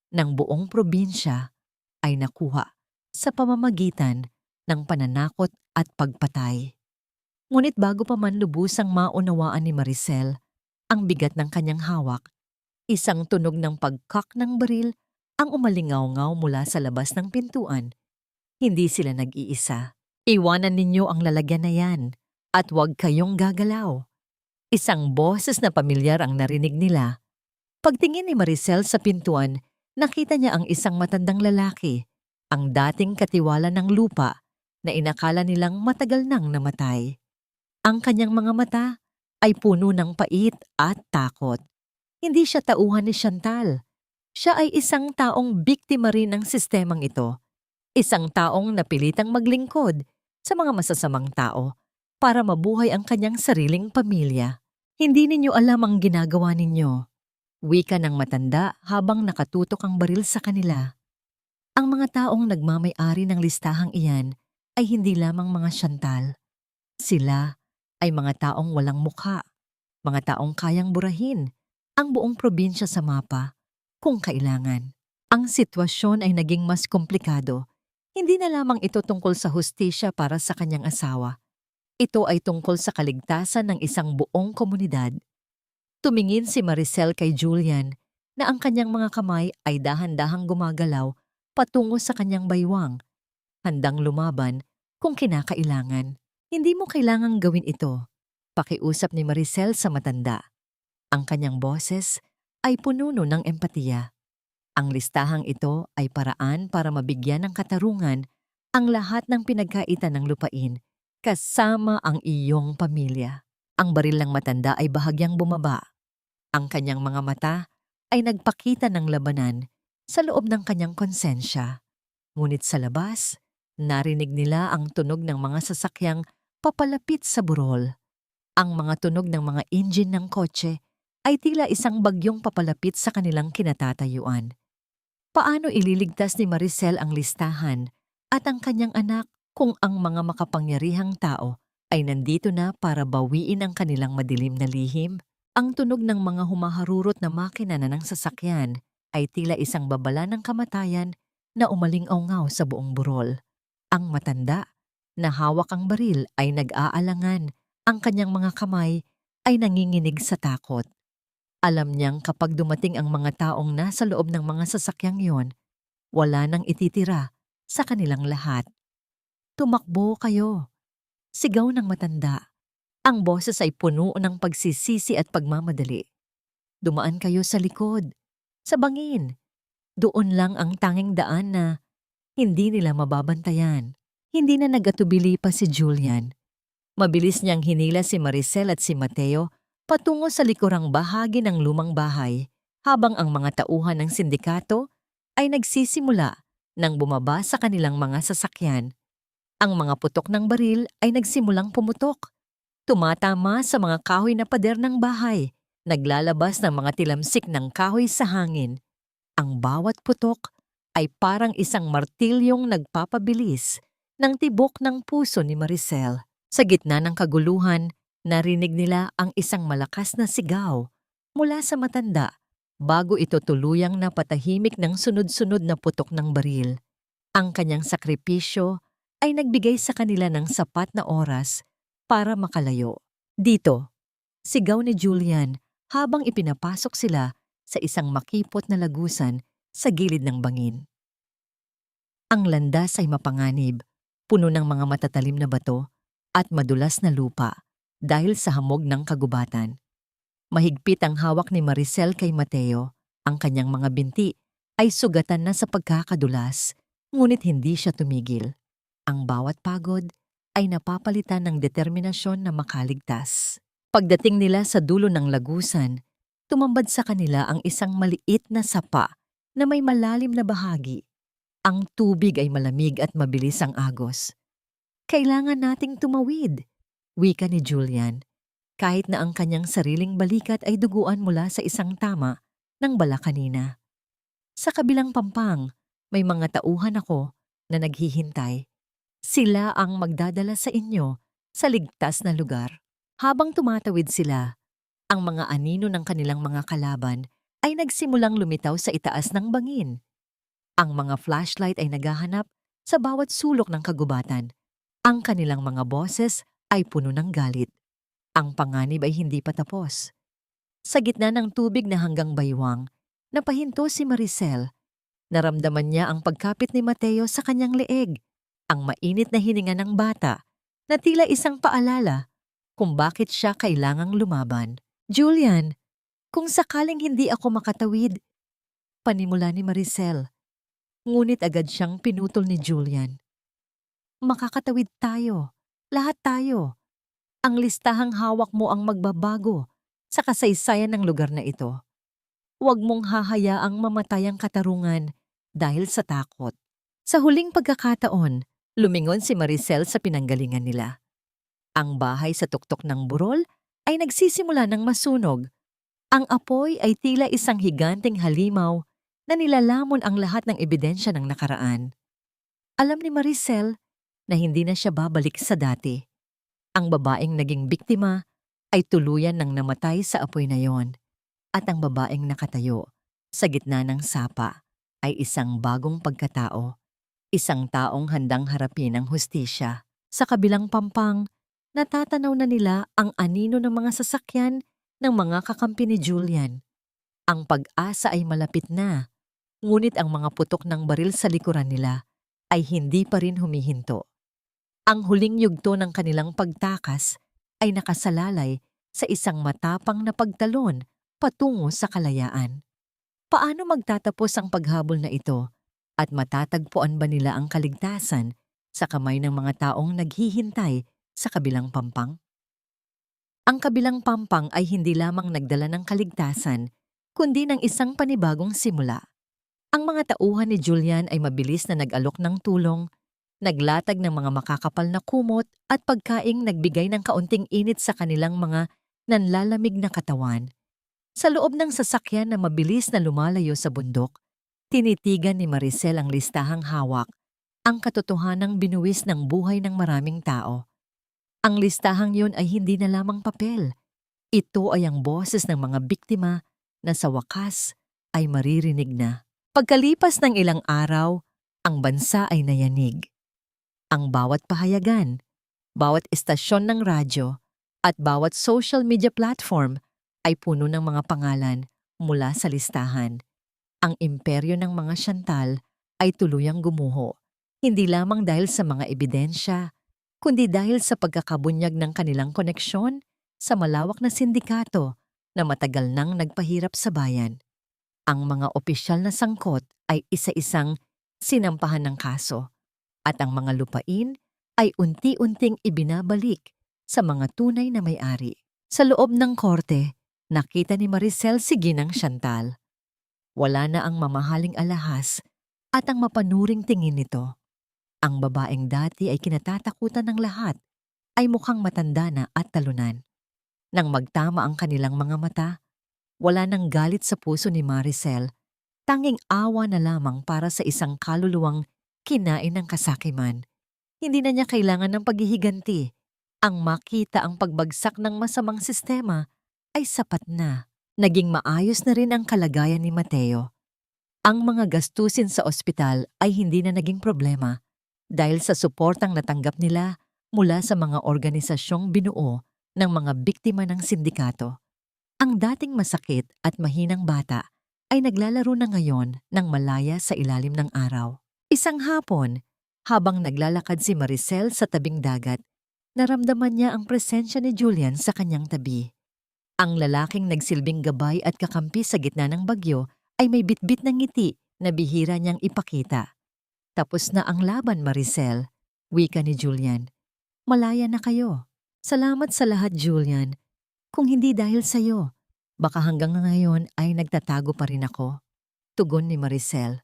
ng buong probinsya ay nakuha sa pamamagitan ng pananakot at pagpatay. Ngunit bago pa man lubusang maunawaan ni Maricel ang bigat ng kanyang hawak, isang tunog ng pagkak ng baril ang umalingaw-ngaw mula sa labas ng pintuan. Hindi sila nag-iisa. Iwanan ninyo ang lalagyan na yan at huwag kayong gagalaw. Isang boses na pamilyar ang narinig nila. Pagtingin ni Maricel sa pintuan, nakita niya ang isang matandang lalaki, ang dating katiwala ng lupa na inakala nilang matagal nang namatay. Ang kanyang mga mata ay puno ng pait at takot. Hindi siya tauhan ni Chantal. Siya ay isang taong biktima rin ng sistemang ito. Isang taong napilitang maglingkod sa mga masasamang tao para mabuhay ang kanyang sariling pamilya. Hindi ninyo alam ang ginagawa ninyo. Wika ng matanda habang nakatutok ang baril sa kanila. Ang mga taong nagmamay-ari ng listahang iyan ay hindi lamang mga Chantal. Sila ay mga taong walang mukha, mga taong kayang burahin ang buong probinsya sa mapa kung kailangan. Ang sitwasyon ay naging mas komplikado. Hindi na lamang ito tungkol sa hustisya para sa kanyang asawa. Ito ay tungkol sa kaligtasan ng isang buong komunidad. Tumingin si Maricel kay Julian na ang kanyang mga kamay ay dahan-dahang gumagalaw patungo sa kanyang baywang, handang lumaban kung kinakailangan. Hindi mo kailangang gawin ito. Pakiusap ni Maricel sa matanda. Ang kanyang boses ay puno ng empatiya. Ang listahang ito ay paraan para mabigyan ng katarungan ang lahat ng pinagkaitan ng lupain kasama ang iyong pamilya. Ang baril ng matanda ay bahagyang bumaba. Ang kanyang mga mata ay nagpakita ng labanan sa loob ng kanyang konsensya. Ngunit sa labas, narinig nila ang tunog ng mga sasakyang papalapit sa burol. Ang mga tunog ng mga engine ng kotse ay tila isang bagyong papalapit sa kanilang kinatatayuan. Paano ililigtas ni Maricel ang listahan at ang kanyang anak kung ang mga makapangyarihang tao ay nandito na para bawiin ang kanilang madilim na lihim? Ang tunog ng mga humaharurot na makina na ng sasakyan ay tila isang babala ng kamatayan na umaling-aungaw sa buong burol. Ang matanda na hawak ang baril ay nag-aalangan. Ang kanyang mga kamay ay nanginginig sa takot. Alam niyang kapag dumating ang mga taong nasa loob ng mga sasakyang yon, wala nang ititira sa kanilang lahat. Tumakbo kayo. Sigaw ng matanda. Ang boses ay puno ng pagsisisi at pagmamadali. Dumaan kayo sa likod, sa bangin. Doon lang ang tanging daan na hindi nila mababantayan. Hindi na nagatubili pa si Julian. Mabilis niyang hinila si Maricel at si Mateo patungo sa likurang bahagi ng lumang bahay habang ang mga tauhan ng sindikato ay nagsisimula nang bumaba sa kanilang mga sasakyan. Ang mga putok ng baril ay nagsimulang pumutok. Tumatama sa mga kahoy na pader ng bahay, naglalabas ng mga tilamsik ng kahoy sa hangin. Ang bawat putok ay parang isang martilyong nagpapabilis ng tibok ng puso ni Maricel. Sa gitna ng kaguluhan, narinig nila ang isang malakas na sigaw mula sa matanda bago ito tuluyang napatahimik ng sunod-sunod na putok ng baril. Ang kanyang sakripisyo ay nagbigay sa kanila ng sapat na oras para makalayo. Dito, sigaw ni Julian habang ipinapasok sila sa isang makipot na lagusan sa gilid ng bangin. Ang landas ay mapanganib, puno ng mga matatalim na bato at madulas na lupa dahil sa hamog ng kagubatan. Mahigpit ang hawak ni Maricel kay Mateo. Ang kanyang mga binti ay sugatan na sa pagkakadulas, ngunit hindi siya tumigil. Ang bawat pagod ay napapalitan ng determinasyon na makaligtas. Pagdating nila sa dulo ng lagusan, tumambad sa kanila ang isang maliit na sapa na may malalim na bahagi. Ang tubig ay malamig at mabilis ang agos. Kailangan nating tumawid, wika ni Julian, kahit na ang kanyang sariling balikat ay duguan mula sa isang tama ng bala kanina. Sa kabilang pampang, may mga tauhan ako na naghihintay. Sila ang magdadala sa inyo sa ligtas na lugar. Habang tumatawid sila, ang mga anino ng kanilang mga kalaban ay nagsimulang lumitaw sa itaas ng bangin. Ang mga flashlight ay naghahanap sa bawat sulok ng kagubatan. Ang kanilang mga boses ay puno ng galit. Ang panganib ay hindi pa tapos. Sa gitna ng tubig na hanggang baywang, napahinto si Maricel. Naramdaman niya ang pagkapit ni Mateo sa kanyang leeg, ang mainit na hininga ng bata na tila isang paalala kung bakit siya kailangang lumaban. Julian, kung sakaling hindi ako makatawid, panimula ni Maricel. Ngunit agad siyang pinutol ni Julian. Makakatawid tayo. Lahat tayo. Ang listahang hawak mo ang magbabago sa kasaysayan ng lugar na ito. Huwag mong hahayaang mamatay ang katarungan dahil sa takot. Sa huling pagkakataon, lumingon si Maricel sa pinanggalingan nila. Ang bahay sa tuktok ng burol ay nagsisimula ng masunog. Ang apoy ay tila isang higanteng halimaw na nilalamon ang lahat ng ebidensya ng nakaraan. Alam ni Maricel na hindi na siya babalik sa dati. Ang babaeng naging biktima ay tuluyan ng namatay sa apoy na yon. At ang babaeng nakatayo sa gitna ng sapa ay isang bagong pagkatao. Isang taong handang harapin ang hustisya. Sa kabilang pampang, natatanaw na nila ang anino ng mga sasakyan ng mga kakampi ni Julian. Ang pag-asa ay malapit na, ngunit ang mga putok ng baril sa likuran nila ay hindi pa rin humihinto. Ang huling yugto ng kanilang pagtakas ay nakasalalay sa isang matapang na pagtalon patungo sa kalayaan. Paano magtatapos ang paghabol na ito at matatagpuan ba nila ang kaligtasan sa kamay ng mga taong naghihintay sa kabilang pampang? Ang kabilang pampang ay hindi lamang nagdala ng kaligtasan, kundi ng isang panibagong simula. Ang mga tauhan ni Julian ay mabilis na nag-alok ng tulong, naglatag ng mga makakapal na kumot at pagkaing nagbigay ng kaunting init sa kanilang mga nanlalamig na katawan. Sa loob ng sasakyan na mabilis na lumalayo sa bundok, tinitigan ni Maricel ang listahang hawak, ang katotohanang binuwis ng buhay ng maraming tao. Ang listahang yun ay hindi na lamang papel. Ito ay ang boses ng mga biktima na sa wakas ay maririnig na. Pagkalipas ng ilang araw, ang bansa ay nayanig. Ang bawat pahayagan, bawat istasyon ng radyo, at bawat social media platform ay puno ng mga pangalan mula sa listahan. Ang imperyo ng mga Chantal ay tuluyang gumuho, hindi lamang dahil sa mga ebidensya, kundi dahil sa pagkakabunyag ng kanilang koneksyon sa malawak na sindikato na matagal nang nagpahirap sa bayan. Ang mga opisyal na sangkot ay isa-isang sinampahan ng kaso, at ang mga lupain ay unti-unting ibinabalik sa mga tunay na may-ari. Sa loob ng korte, nakita ni Maricel si Ginang Chantal. Wala na ang mamahaling alahas at ang mapanuring tingin nito. Ang babaeng dati ay kinatatakutan ng lahat ay mukhang matanda na at talunan. Nang magtama ang kanilang mga mata, wala nang galit sa puso ni Maricel, tanging awa na lamang para sa isang kaluluwang kinain ng kasakiman. Hindi na niya kailangan ng paghihiganti. Ang makita ang pagbagsak ng masamang sistema ay sapat na. Naging maayos na rin ang kalagayan ni Mateo. Ang mga gastusin sa ospital ay hindi na naging problema dahil sa suportang natanggap nila mula sa mga organisasyong binuo ng mga biktima ng sindikato. Ang dating masakit at mahinang bata ay naglalaro na ngayon ng malaya sa ilalim ng araw. Isang hapon, habang naglalakad si Maricel sa tabing dagat, naramdaman niya ang presensya ni Julian sa kanyang tabi. Ang lalaking nagsilbing gabay at kakampi sa gitna ng bagyo ay may bitbit ng ngiti na bihira niyang ipakita. Tapos na ang laban, Maricel, wika ni Julian. Malaya na kayo. Salamat sa lahat, Julian. Kung hindi dahil sa'yo, baka hanggang ngayon ay nagtatago pa rin ako. Tugon ni Maricel.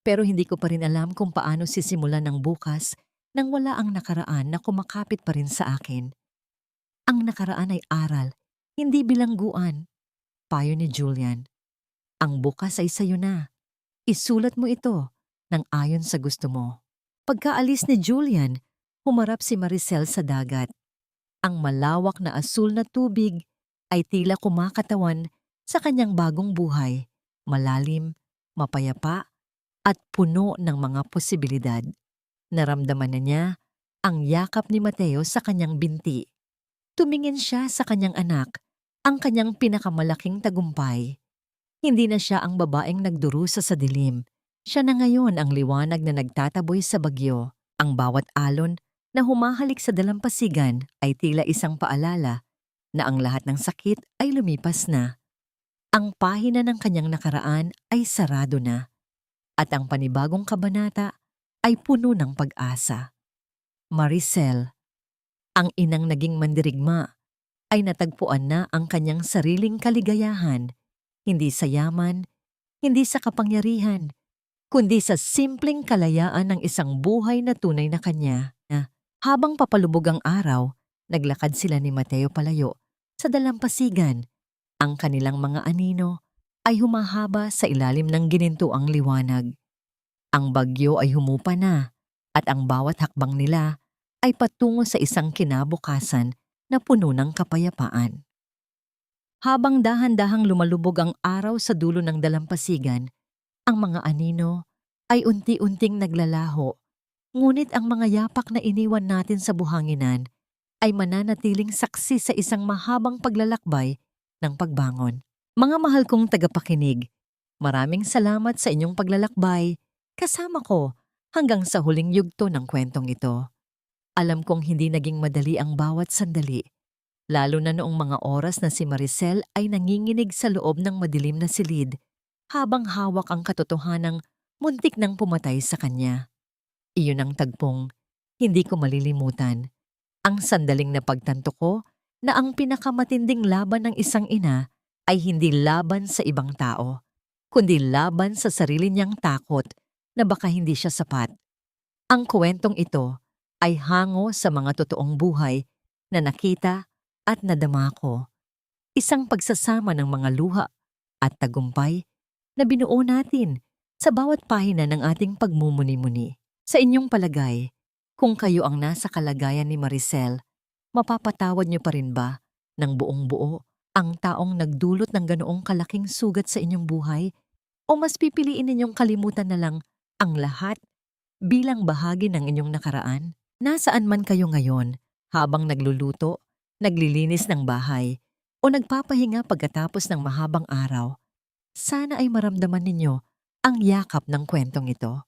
Pero hindi ko pa rin alam kung paano sisimulan ng bukas nang wala ang nakaraan na kumakapit pa rin sa akin. Ang nakaraan ay aral, hindi bilangguan. Payo ni Julian. Ang bukas ay sayo na. Isulat mo ito nang ayon sa gusto mo. Pagkaalis ni Julian, humarap si Maricel sa dagat. Ang malawak na asul na tubig ay tila kumakatawan sa kanyang bagong buhay, malalim, mapayapa, at puno ng mga posibilidad. Naramdaman na niya ang yakap ni Mateo sa kanyang binti. Tumingin siya sa kanyang anak, ang kanyang pinakamalaking tagumpay. Hindi na siya ang babaeng nagdurusa sa dilim. Siya na ngayon ang liwanag na nagtataboy sa bagyo. Ang bawat alon na humahalik sa dalampasigan ay tila isang paalala na ang lahat ng sakit ay lumipas na. Ang pahina ng kanyang nakaraan ay sarado na at ang panibagong kabanata ay puno ng pag-asa. Maricel, ang inang naging mandirigma, ay natagpuan na ang kanyang sariling kaligayahan, hindi sa yaman, hindi sa kapangyarihan, kundi sa simpleng kalayaan ng isang buhay na tunay na kanya. Habang papalubog ang araw, naglakad sila ni Mateo palayo sa dalampasigan. Ang kanilang mga anino ay humahaba sa ilalim ng ginintuang liwanag. Ang bagyo ay humupa na at ang bawat hakbang nila ay patungo sa isang kinabukasan na puno ng kapayapaan. Habang dahan-dahang lumalubog ang araw sa dulo ng dalampasigan, ang mga anino ay unti-unting naglalaho, ngunit ang mga yapak na iniwan natin sa buhanginan ay mananatiling saksi sa isang mahabang paglalakbay ng pagbangon. Mga mahal kong tagapakinig, maraming salamat sa inyong paglalakbay kasama ko hanggang sa huling yugto ng kwentong ito. Alam kong hindi naging madali ang bawat sandali, lalo na noong mga oras na si Maricel ay nanginginig sa loob ng madilim na silid habang hawak ang katotohanang muntik nang pumatay sa kanya. Iyon ang tagpong hindi ko malilimutan. Ang sandaling na pagtanto ko na ang pinakamatinding laban ng isang ina ay hindi laban sa ibang tao, kundi laban sa sarili niyang takot na baka hindi siya sapat. Ang kwentong ito ay hango sa mga totoong buhay na nakita at nadama ko. Isang pagsasama ng mga luha at tagumpay na binuo natin sa bawat pahina ng ating pagmumuni-muni. Sa inyong palagay, kung kayo ang nasa kalagayan ni Maricel, mapapatawad niyo pa rin ba ng buong buo ang taong nagdulot ng ganoong kalaking sugat sa inyong buhay? O mas pipiliin ninyong kalimutan na lang ang lahat bilang bahagi ng inyong nakaraan? Nasaan man kayo ngayon habang nagluluto, naglilinis ng bahay, o nagpapahinga pagkatapos ng mahabang araw, sana ay maramdaman ninyo ang yakap ng kwentong ito.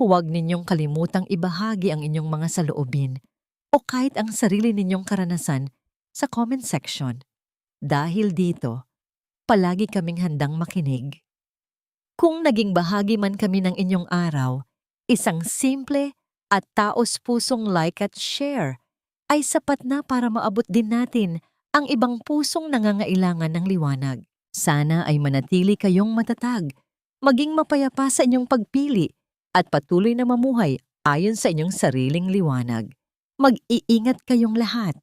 Huwag ninyong kalimutang ibahagi ang inyong mga saloobin o kahit ang sarili ninyong karanasan sa comment section. Dahil dito, palagi kaming handang makinig. Kung naging bahagi man kami ng inyong araw, isang simple at taos-pusong like at share ay sapat na para maabot din natin ang ibang pusong nangangailangan ng liwanag. Sana ay manatili kayong matatag, maging mapayapa sa inyong pagpili at patuloy na mamuhay ayon sa inyong sariling liwanag. Mag-iingat kayong lahat.